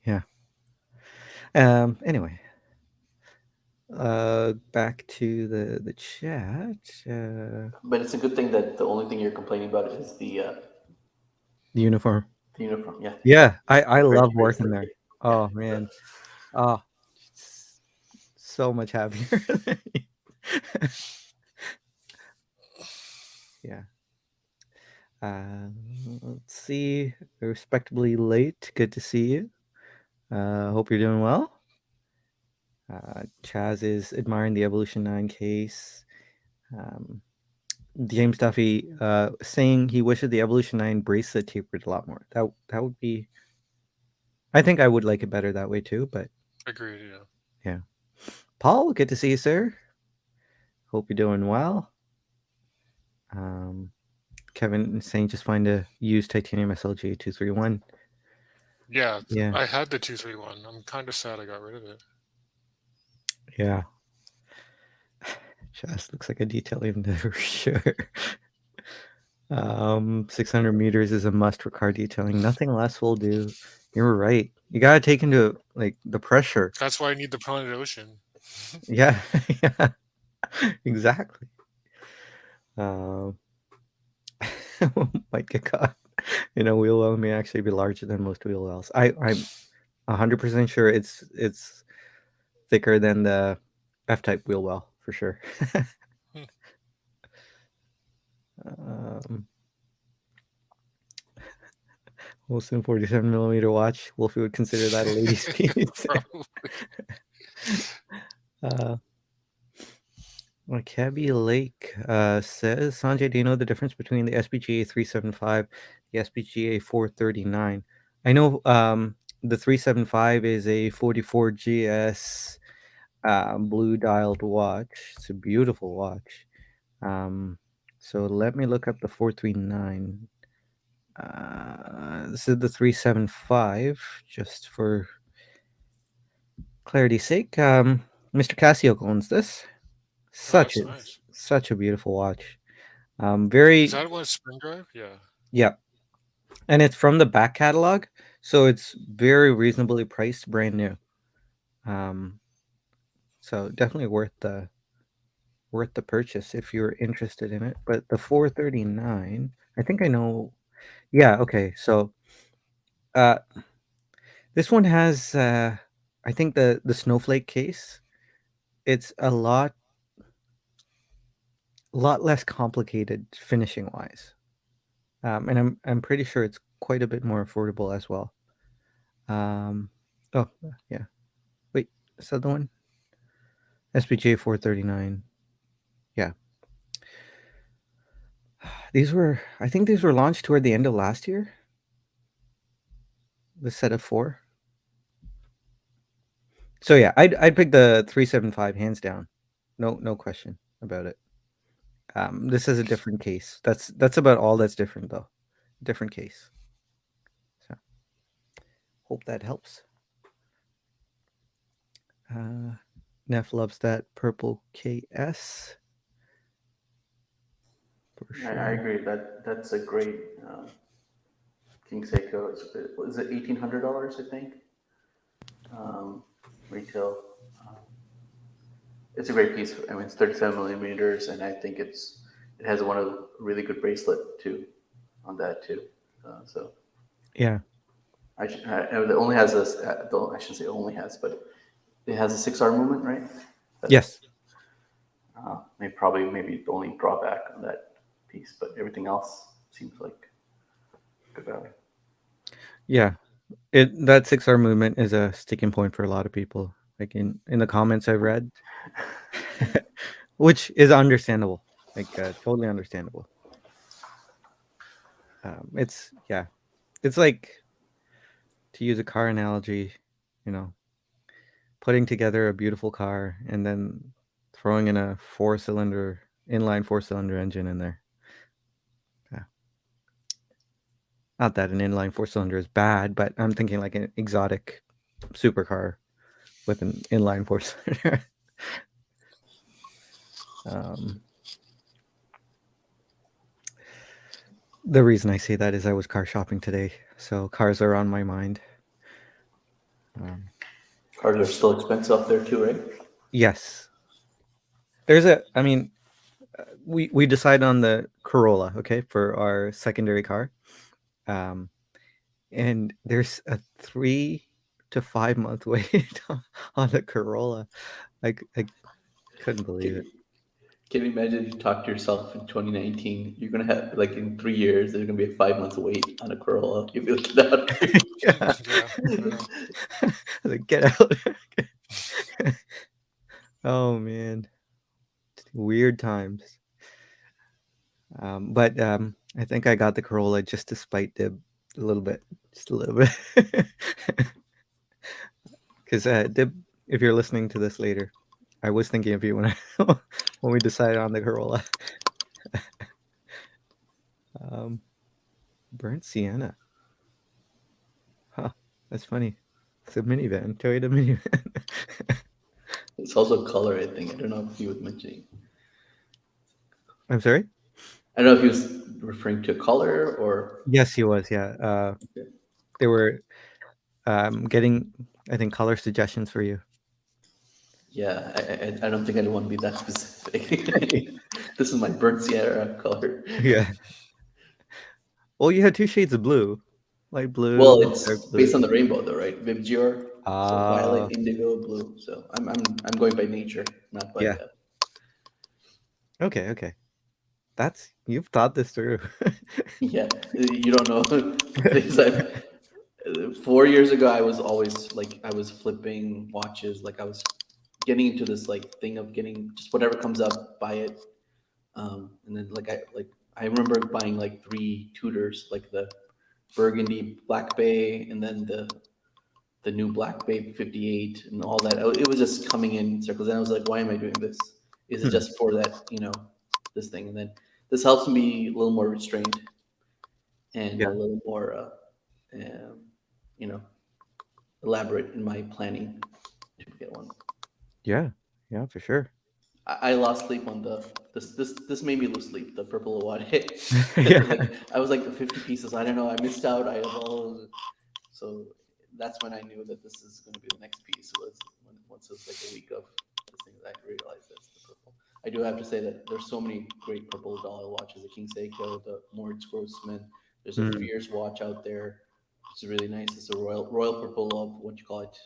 Yeah. Anyway, back to the chat. But it's a good thing that the only thing you're complaining about is The uniform. the uniform. Yeah. Yeah, I Compared love to working bracelet. there. Yeah. Oh man. Oh, s- so much happier. Yeah. Uh, let's see. Respectably late. Good to see you. Hope you're doing well. Chaz is admiring the Evolution 9 case. James Duffy saying he wishes the Evolution 9 bracelet tapered a lot more. That would be. I think I would like it better that way too, but Agreed. Yeah. yeah. Paul, good to see you, sir. Hope you're doing well. Kevin is saying just find a used titanium SLG 231. Yeah. Yeah. I had the 231. I'm kind of sad I got rid of it. Yeah. Just looks like a detail even for sure. 600 meters is a must for car detailing. Nothing less will do. You're right. You gotta take into like the pressure. That's why I need the Planet Ocean. Yeah, yeah, exactly. Might get caught. You know, wheel well may actually be larger than most wheel wells. I'm 100% sure it's thicker than the F-type wheel well for sure. Wilson 47 millimeter watch. Wolfie would consider that a lady's piece. Probably. Cabby Lake says, Sanjay, do you know the difference between the SPGA 375 the SPGA 439? I know the 375 is a 44 GS blue dialed watch. It's a beautiful watch. So let me look up the 439. This is the 375, just for clarity's sake. Mr. Casio owns this. That's nice. Such a beautiful watch. Very. Is that one spring drive? Yeah. Yeah, and it's from the back catalog, so it's very reasonably priced, brand new. So definitely worth the purchase if you're interested in it. But the 439, I think I know. Yeah, okay. So this one has I think the snowflake case. It's a lot less complicated finishing wise. And I'm pretty sure it's quite a bit more affordable as well. Oh yeah. Wait, is that the one? SPJ 439. Yeah. I think these were launched toward the end of last year. The set of 4. So yeah, I'd pick the 375 hands down. No question about it. This is a different case. That's about all that's different though. Different case. So hope that helps. Neff loves that purple KS. For sure. I agree. That's a great King Seiko. Is it $1,800? I think retail. It's a great piece. I mean, it's 37 millimeters, and I think it has one of a really good bracelet too, on that too. So yeah, it only has this. I shouldn't say only has, but it has a 6R movement, right? yes. Maybe the only drawback on that piece, but everything else seems like good value. Yeah. That 6R movement is a sticking point for a lot of people. Like in the comments I've read, which is understandable. Like totally understandable. It's like, to use a car analogy, putting together a beautiful car and then throwing in a inline 4-cylinder engine in there. Yeah. Not that an inline 4-cylinder is bad, but I'm thinking like an exotic supercar with an inline 4-cylinder. The reason I say that is I was car shopping today, so cars are on my mind. Cars are still expensive up there too, right? Yes. We decided on the Corolla, okay, for our secondary car. And there's a 3 to 5 month wait on the Corolla. I couldn't believe it. Can you imagine if you talk to yourself in 2019? You're gonna have like in 3 years, there's gonna be a 5 months wait on a Corolla. If you look it up. Yeah. Yeah, yeah. Like, get out. Oh man, weird times. But I think I got the Corolla just to spite Dib a little bit, just a little bit. Because Dib, if you're listening to this later, I was thinking of you when when we decided on the Corolla. Um, Burnt sienna. Huh, that's funny. It's a minivan, Toyota minivan. It's also color, I think. I don't know if he was mentioning. I'm sorry? I don't know if he was referring to color or. Yes, he was. Yeah. Okay. They were getting, I think, color suggestions for you. Yeah, I don't think I want to be that specific. This is my burnt Sierra color. Yeah. Well, you had two shades of blue, light Well, blue, it's dark based blue. on the rainbow, though, right? Vibgyor, so Ah, violet, indigo, blue. So I'm going by nature, not by. yeah. Okay. You've thought this through. Yeah, you don't know the things I've. 4 years ago, I was always like I was flipping watches, like I was getting into this like thing of getting just whatever comes up, buy it. And then I remember buying like three Tudors, like the Burgundy Black Bay, and then the new Black Bay 58, and all that. It was just coming in circles, and I was like, why am I doing this? Is it Hmm, just for that, this thing? And then this helps me be a little more restrained and a yeah, little more, um, you know, elaborate in my planning to get one. yeah, yeah, for sure. I lost sleep on this made me lose sleep. The purple award. Yeah. Like I was like 50 pieces. I don't know. I missed out. I have all. So that's when I knew that this is going to be the next piece. Was when once it was like a week of this thing that I realized that's the purple. I do have to say that there's so many great purple dollar watches. The King Seiko, the Moritz Grossman. There's a Mm, Fierce watch out there. It's really nice. It's a royal purple of what you call it,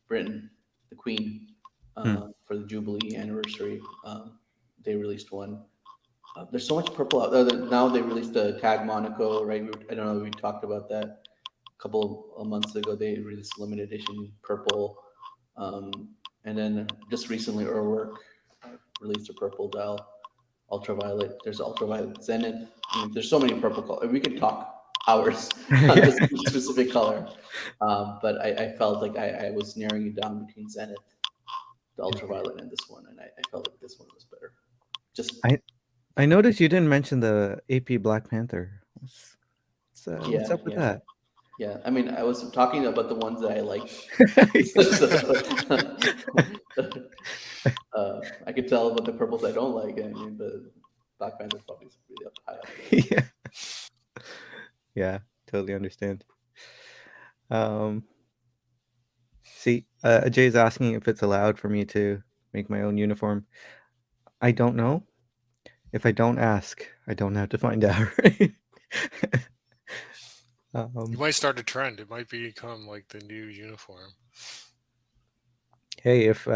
Britain, the Queen, mm, for the Jubilee anniversary. They released one. There's so much purple out there. Now they released the Tag Monaco, right? I don't know if we talked about that a couple of months ago. They released limited edition purple. And then just recently, Urwerk released a purple dial, ultraviolet. There's ultraviolet Zenith. I mean, there's so many purple colors. We could talk hours on yeah. this specific color, but I felt like I was narrowing it down between Zenith, the ultraviolet, and this one, and I felt like this one was better. Just I I noticed you didn't mention the AP Black Panther. What's yeah, up with yeah, that? yeah. I mean, I was talking about the ones that I liked. I could tell about the purples I don't like. I mean, the Black Panther's probably really up high up there. Yeah, yeah, totally understand. Um, See, Jay's asking if it's allowed for me to make my own uniform. I don't know. If I don't ask, I don't have to find out, right? You um, might start a trend. It might become like the new uniform. hey, if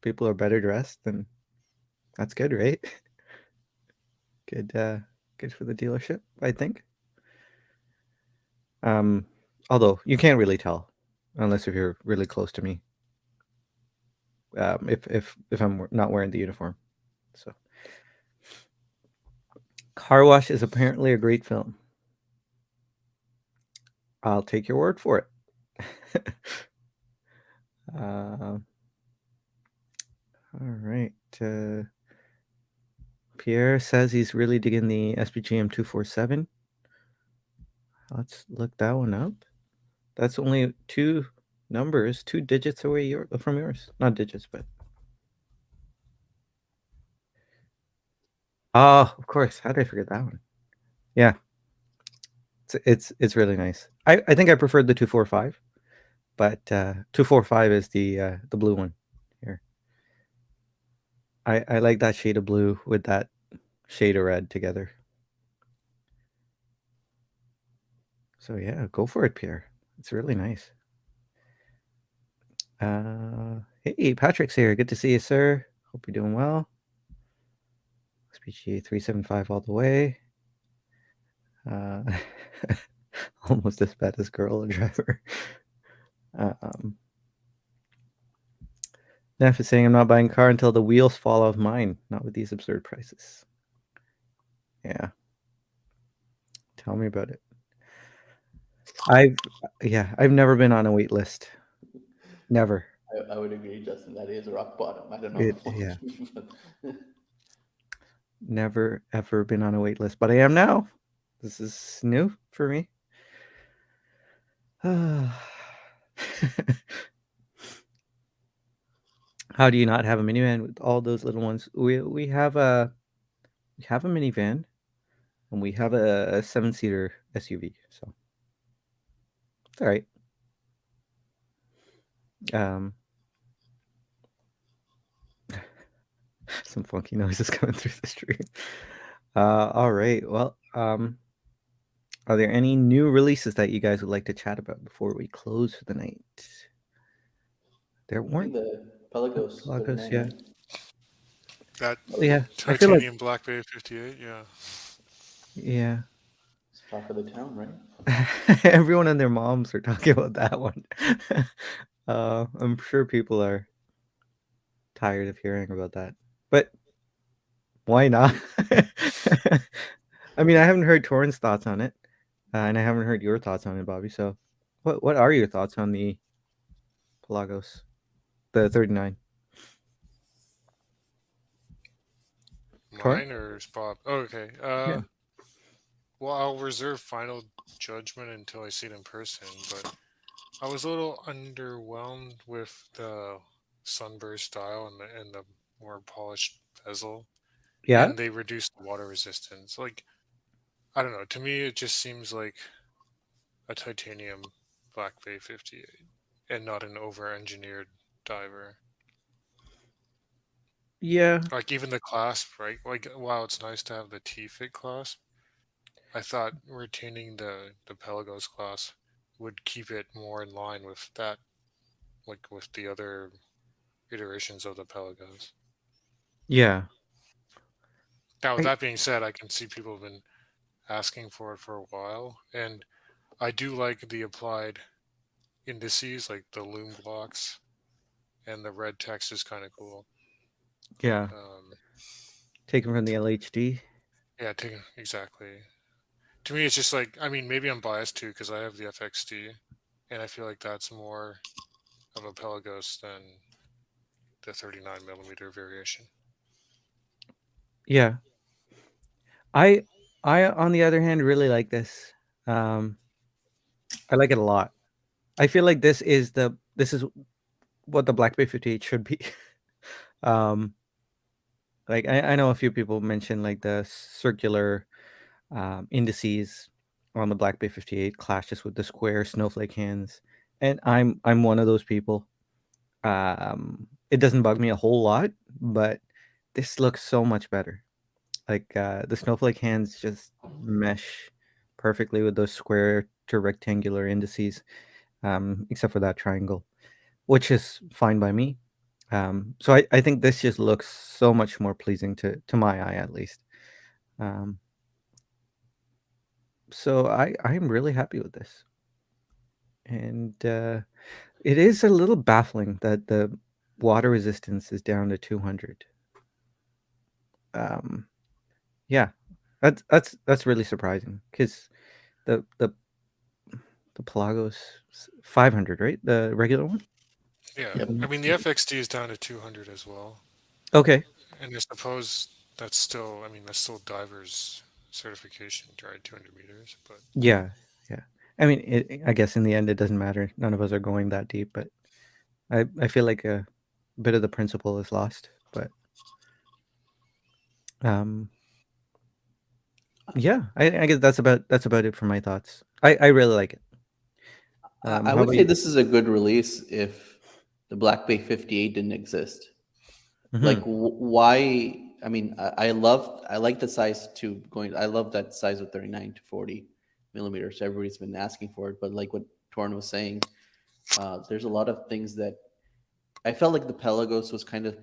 people are better dressed, then that's good, right? Good, good for the dealership, I think. Um, Although you can't really tell unless if you're really close to me. If I'm not wearing the uniform, so Car Wash is apparently a great film. I'll take your word for it. uh, all right. Pierre says he's really digging the SPGM 247. Let's look that one up. That's only two numbers, two digits away from yours. Not digits, but oh, of course. How did I forget that one? Yeah, it's really nice. I think I preferred the 245, but 245 is the blue one here. I like that shade of blue with that shade of red together. So yeah, go for it, Pierre. It's really nice. Hey, Patrick's here. Good to see you, sir. Hope you're doing well. SPGA 375 all the way. Uh, almost as bad as Gorilla Driver. Um, Neff is saying I'm not buying a car until the wheels fall off mine. Not with these absurd prices. Yeah. Tell me about it. I've never been on a wait list. Never. I would agree, Justin. That is a rock bottom. I don't know. Yeah. Never ever been on a wait list, but I am now. This is new for me. How do you not have a minivan with all those little ones? We have a minivan and we have a 7-seater SUV, so it's all right. Some funky noises coming through the stream. All right. Well, are there any new releases that you guys would like to chat about before we close for the night? There I think weren't the Palagos Palagos, 39, yeah. right? That Yeah, I feel like titanium Black Bay 58, yeah. yeah. It's talk of the town, right? Everyone and their moms are talking about that one. I'm sure people are tired of hearing about that, but why not? I mean, I haven't heard Torrance thoughts on it, and I haven't heard your thoughts on it, Bobby. So, what are your thoughts on the Palagos, the 39? Torrance? Mine or Bob? Oh, okay. Yeah. Well, I'll reserve final judgment until I see it in person, but I was a little underwhelmed with the sunburst style and the more polished bezel, Yeah. and they reduced the water resistance. Like, I don't know. To me, it just seems like a titanium Black Bay 58 and not an over-engineered diver. Yeah. Like even the clasp, right? Like while it's nice to have the T-fit clasp, I thought retaining the Pelagos clasp would keep it more in line with that, like with the other iterations of the Pelagos. Yeah. Now, with I, that being said, I can see people have been asking for it for a while, and I do like the applied indices, like the loom blocks, and the red text is kind of cool. yeah. Um, Taken from the LHD. yeah, exactly. To me, it's just like, I mean, maybe I'm biased too because I have the FXD, and I feel like that's more of a Pelagos than the 39 millimeter variation. Yeah. I on the other hand really like this. I like it a lot. I feel like this is what the Black Bay 58 should be. um like I know a few people mentioned like the circular indices on the Black Bay 58 clashes with the square snowflake hands, and I'm one of those people. It doesn't bug me a whole lot, but this looks so much better. Like the snowflake hands just mesh perfectly with those square to rectangular indices, except for that triangle, which is fine by me. So I think this just looks so much more pleasing to my eye, at least. Um, so I'm really happy with this, and it is a little baffling that the water resistance is down to 200. Um, yeah, that's really surprising because the the Palagos 500, right? The regular one. Yeah, Yep. I mean, the FXD is down to 200 as well. Okay. And I suppose that's still, I mean, that's still diver's certification to ride 200 meters, but Yeah, yeah. I mean, I guess in the end, it doesn't matter. None of us are going that deep, but I feel like a bit of the principle is lost. But um, yeah, I guess that's about it for my thoughts. I really like it. I How would about say you? this is a good release if the Black Bay 58 didn't exist. Like, Hmm. why? I mean, I like the size to going. I love that size of 39 to 40 millimeters. Everybody's been asking for it, but like what Torn was saying, there's a lot of things that I felt like the Pelagos was kind of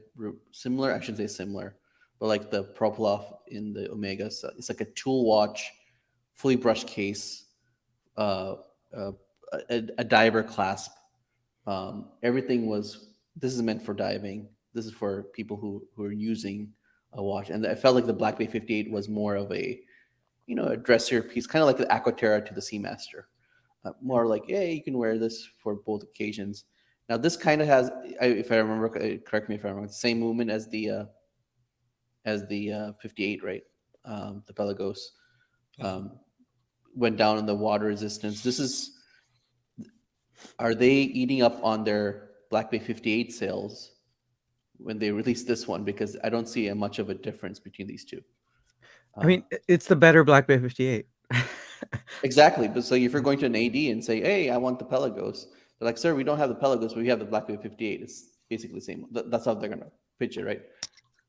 similar. I shouldn't say similar, but like the Proploff in the Omega, so it's like a tool watch, fully brushed case, uh, uh, a diver clasp. Everything was. This is meant for diving. This is for people who are using a watch, and I felt like the Black Bay 58 was more of a a dressier piece, kind of like the Aquaterra to the Seamaster. More like, hey, you can wear this for both occasions. Now, this kind of has, if I remember, correct me if I remember, the same movement as the 58, right? The Pelagos um, went down in the water resistance. Are they eating up on their Black Bay 58 sales when they release this one? Because I don't see much of a difference between these two. I mean, it's the better Black Bay 58. Exactly. But so if you're going to an AD and say, hey, I want the Pelagos, they're like, sir, we don't have the Pelagos, but we have the Black Bay 58. It's basically the same. That's how they're going to pitch it, right?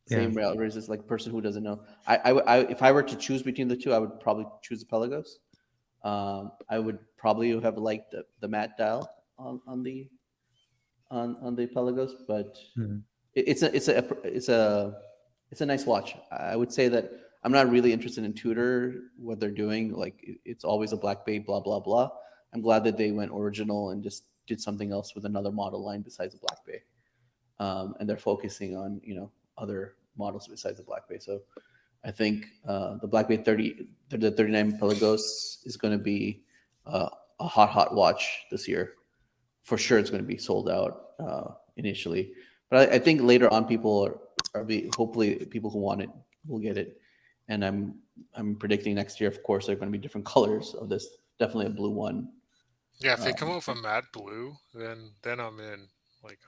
Same rail versus like person who doesn't know. If I were to choose between the two, I would probably choose the Pelagos. I would probably have liked the matte dial on the Pelagos, but Mhm. it's a nice watch. I would say that I'm not really interested in Tudor, what they're doing. Like it's always a Black Bay, blah blah blah. I'm glad that they went original and just did something else with another model line besides the Black Bay, and they're focusing on other models besides the Black Bay. So I think the Black Bay the 39 Pelagos is going to be a hot watch this year. For sure, it's going to be sold out initially, but I think later on people hopefully people who want it will get it, and I'm predicting next year, of course, there are going to be different colors of this. Definitely a blue one. Yeah, if they come out with a matte blue, then I'm in. Like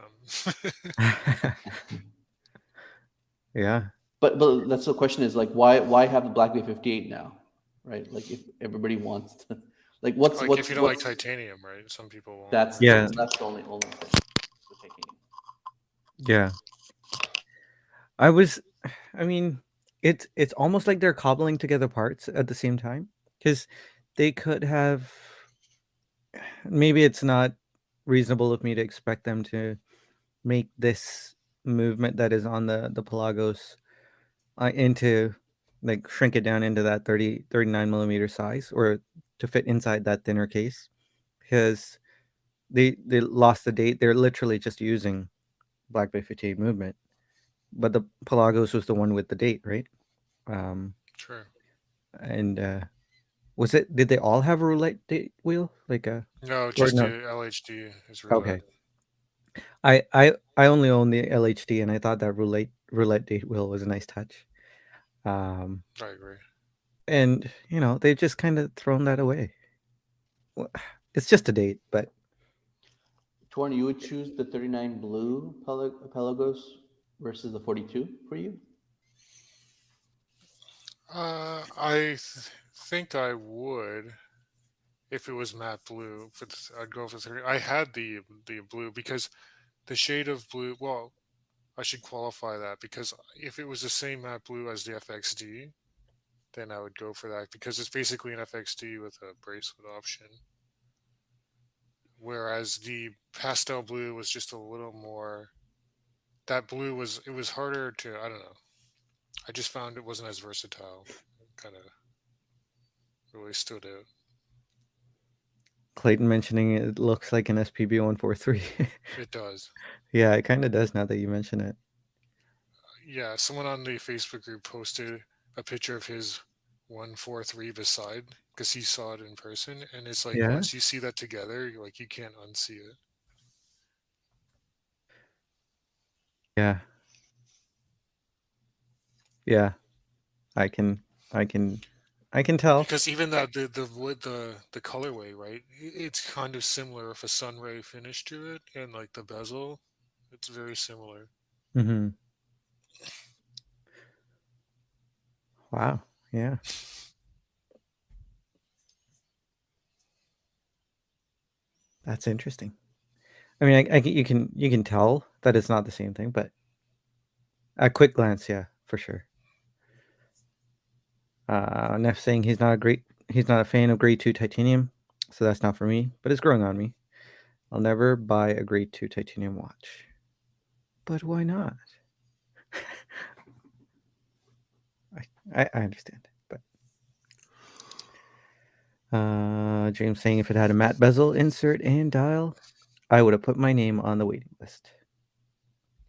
Yeah. But that's the question is like why have the Black Bay 58 now, right? Like if everybody wants to, like like if you don't like titanium, right? Some people won't. that's Yeah. that's the only thing. The titanium. Yeah. I mean, it's almost like they're cobbling together parts at the same time, because they could have, maybe it's not reasonable of me to expect them to make this movement that is on the Palagos into, like, shrink it down into that 39 millimeter size, or to fit inside that thinner case, because they lost the date. They're literally just using Black Bay 58 movement, but the Palagos was the one with the date, right? Um, Sure. and did they all have a roulette date wheel? Like No, or just no? the LHD is roulette. Okay. I only own the LHD, and I thought that roulette date wheel was a nice touch. Um, I agree. and they've just kind of thrown that away. Well, it's just a date, but Torn, you would choose the 39 blue Pelagos versus the 42 for you? Think I would if it was matte blue. I'd go for 30. I had the blue because the shade of blue. Well, I should qualify that because if it was the same matte blue as the FXD, then I would go for that because it's basically an FXD with a bracelet option. Whereas the pastel blue was just a little more. That blue was harder to. I don't know. I just found it wasn't as versatile. Kind of really stood out. Clayton mentioning it looks like an SPB 143. It does. Yeah, it kind of does now that you mention it. Yeah, someone on the Facebook group posted a picture of his 143 beside because he saw it in person, and it's like Yeah, once you see that together, you can't unsee it. yeah, yeah. I can, I can, I can tell. Because even that the wood the colorway, right? It's kind of similar with a sunray finish to it, and like the bezel, it's very similar. Hmm. Wow. Yeah, that's interesting. I mean, you can tell that it's not the same thing, but at quick glance, yeah, for sure. Neff saying he's not a fan of grade 2 titanium, so that's not for me, but it's growing on me. I'll never buy a grade 2 titanium watch. But why not? I understand, but James saying if it had a matte bezel, insert, and dial, I would have put my name on the waiting list.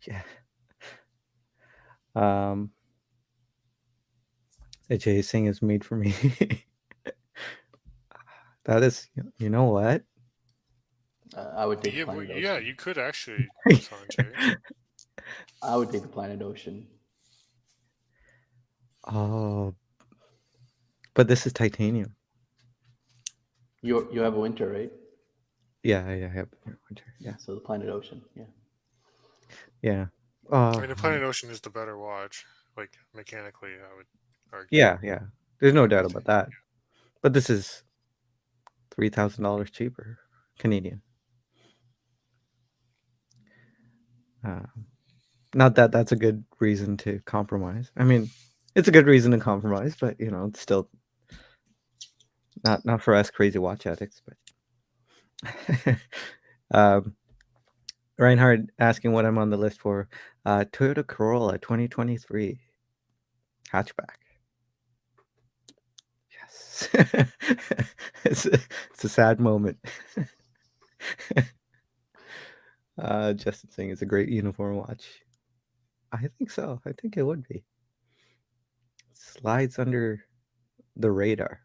Yeah. Jay is saying it's made for me. That is, you know what? I would take the Yeah, well, Planet yeah, Ocean. you could actually, Sanjay. I would take the Planet Ocean. Oh, but this is titanium. You have a winter, right? Yeah, I have winter. Yeah, So the Planet Ocean. Yeah. yeah. I Oh, mean, the Planet Ocean is the better watch. Like mechanically, I would argue. yeah. There's no doubt about Everything. that. But this is $3,000 cheaper Canadian. Uh, not that that's a good reason to compromise. I mean, it's a good reason to compromise, but it's still not for us crazy watch addicts. But Reinhard asking what I'm on the list for. Toyota Corolla 2023 hatchback. Yes, it's a sad moment. Justin saying it's a great uniform watch. I think so. I think it would be. Slides under the radar.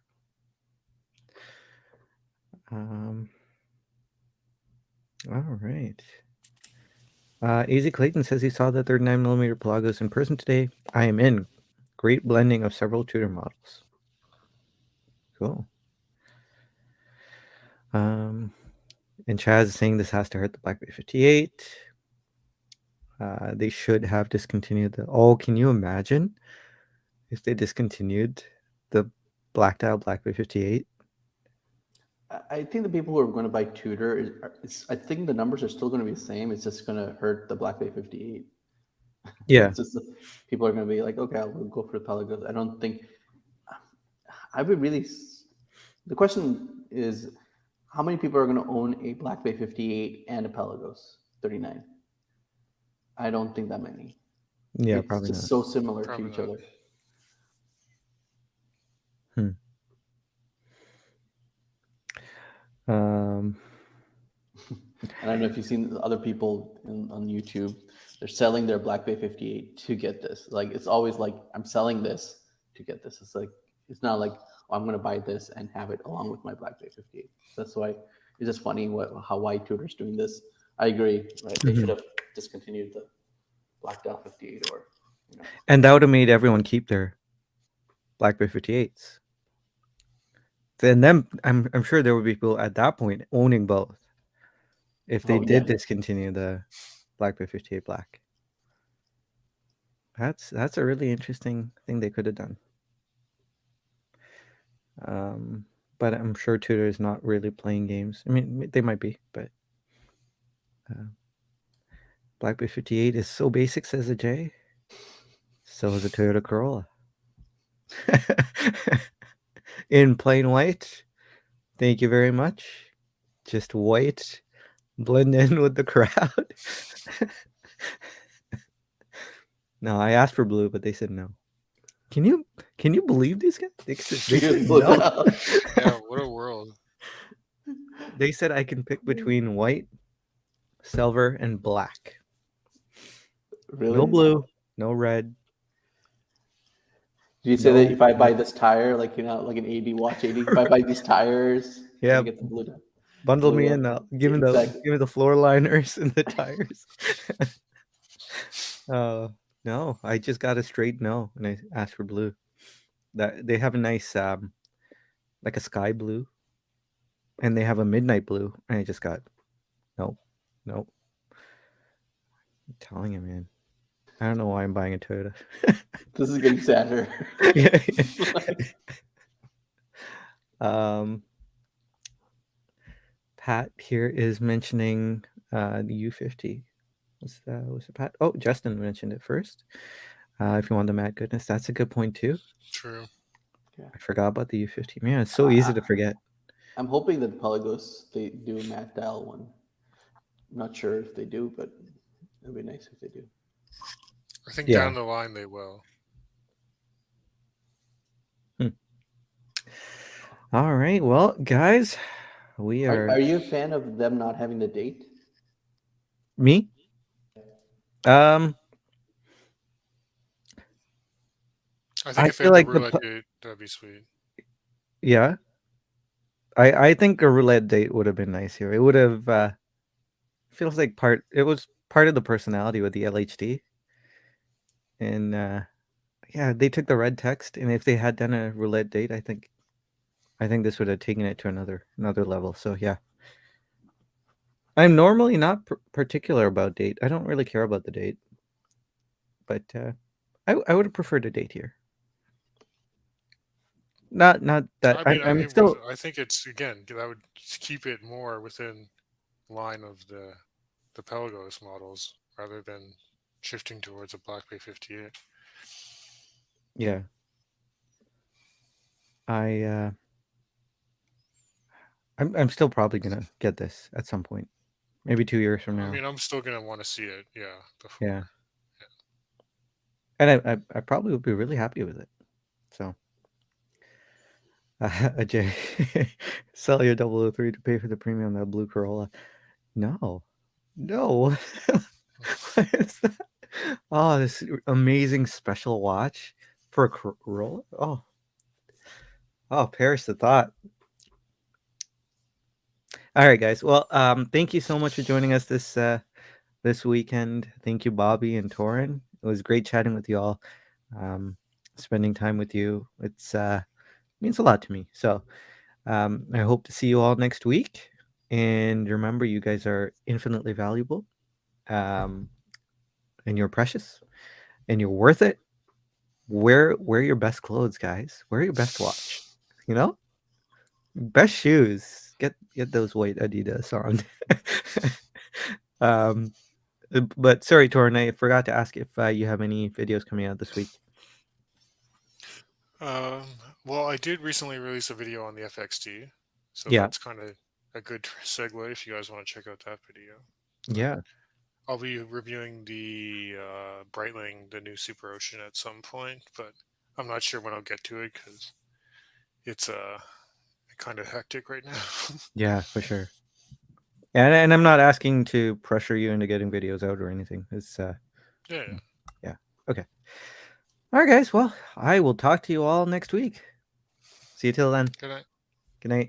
All right. Easy Clayton says he saw the 39mm Palagos in person today. I am in. Great blending of several Tudor models. Cool. And Chaz is saying this has to hurt the Black Bay 58. They should have discontinued the. Oh, can you imagine if they discontinued the black dial Black Bay 58? I think the people who are going to buy Tudor, I think the numbers are still going to be the same. It's just going to hurt the Black Bay 58. Yeah. It's just people are going to be like, okay, I'll go for the Palagos. I don't think I would really. The question is, how many people are going to own a Black Bay 58 and a Palagos 39? I don't think that many. Yeah, it's probably just not. so similar Probably to each not. other. And I don't know if you've seen other people on YouTube. They're selling their Black Bay 58 to get this. Like it's always like I'm selling this to get this. It's like it's not like I'm going to buy this and have it along with my Black Bay 58. That's why it's just funny why Tudor's doing this. I agree. Right? They should have discontinued the Black Dial 58 or. And that would have made everyone keep their Black Bay 58s. And then I'm sure there would be people at that point owning both if they did discontinue the Black Bay 58 Black. That's a really interesting thing they could have done. But I'm sure Tudor is not really playing games. I mean, they might be, but Black Bay 58 is so basic, says a J. So is a Toyota Corolla. In plain white. Thank you very much. Just white. Blend in with the crowd. No, I asked for blue, but they said no. Can you believe these guys? They said no. Yeah, what a world. They said I can pick between white, silver, and black. Really? No blue, no red. Did you say that if I buy this tire, like like an 80 watch 80, if I buy these tires, yeah, I get the blue. Bundle me in. Give me the floor liners and the tires. No, I just got a straight no, and I asked for blue. That they have a nice like a sky blue, and they have a midnight blue, and I just got nope. I'm telling you, man. I don't know why I'm buying a Toyota. This is getting sadder. Pat here is mentioning the U50. Was it Pat? Oh, Justin mentioned it first. If you want the matte goodness, that's a good point too. True. Yeah. I forgot about the U50. Man, it's so easy to forget. I'm hoping that Palagos they do a matte dial one. I'm not sure if they do, but it'd be nice if they do. I think down the line they will. All right, well, guys, we are Are you a fan of them not having the date? me. Um, I think I if they feel had the like roulette date, that'd be sweet. yeah, I think a roulette date would have been nice here. It would have feels like it was part of the personality with the LHD, and yeah, they took the red text, and if they had done a roulette date, I think this would have taken it to another level. So yeah, I'm normally not particular about date. I don't really care about the date, but I would have preferred a date here. Not that I'm still I think it's again that would keep it more within line of the Palagos models rather than shifting towards a Black Bay 58. yeah. I I'm still probably gonna get this at some point, maybe 2 years from I now. mean, I'm still gonna want to see it, yeah, before. Yeah, and I probably would be really happy with it. So, Ajay, sell your 003 to pay for the premium on that blue Corolla. No, no. What is that? Oh, this amazing special watch for a Corolla. Oh, perish the thought. All right, guys. Well, thank you so much for joining us this weekend. Thank you, Bobby and Torin. It was great chatting with you all. Spending time with you, it's means a lot to me. So I hope to see you all next week. And remember, you guys are infinitely valuable, and you're precious, and you're worth it. Wear your best clothes, guys. Wear your best watch. You know, best shoes. Get those white Adidas on. um, but sorry, Torin, I forgot to ask if you have any videos coming out this week. Um, well, I did recently release a video on the FXD, so Yeah, that's kind of a good segue if you guys want to check out that video. But yeah, I'll be reviewing the Breitling, the new Super Ocean, at some point, but I'm not sure when I'll get to it because it's kind of hectic right now. yeah, for sure. And I'm not asking to pressure you into getting videos out or anything. It's Yeah. yeah. Okay. All right, guys. Well, I will talk to you all next week. See you till then. Good night. Good night.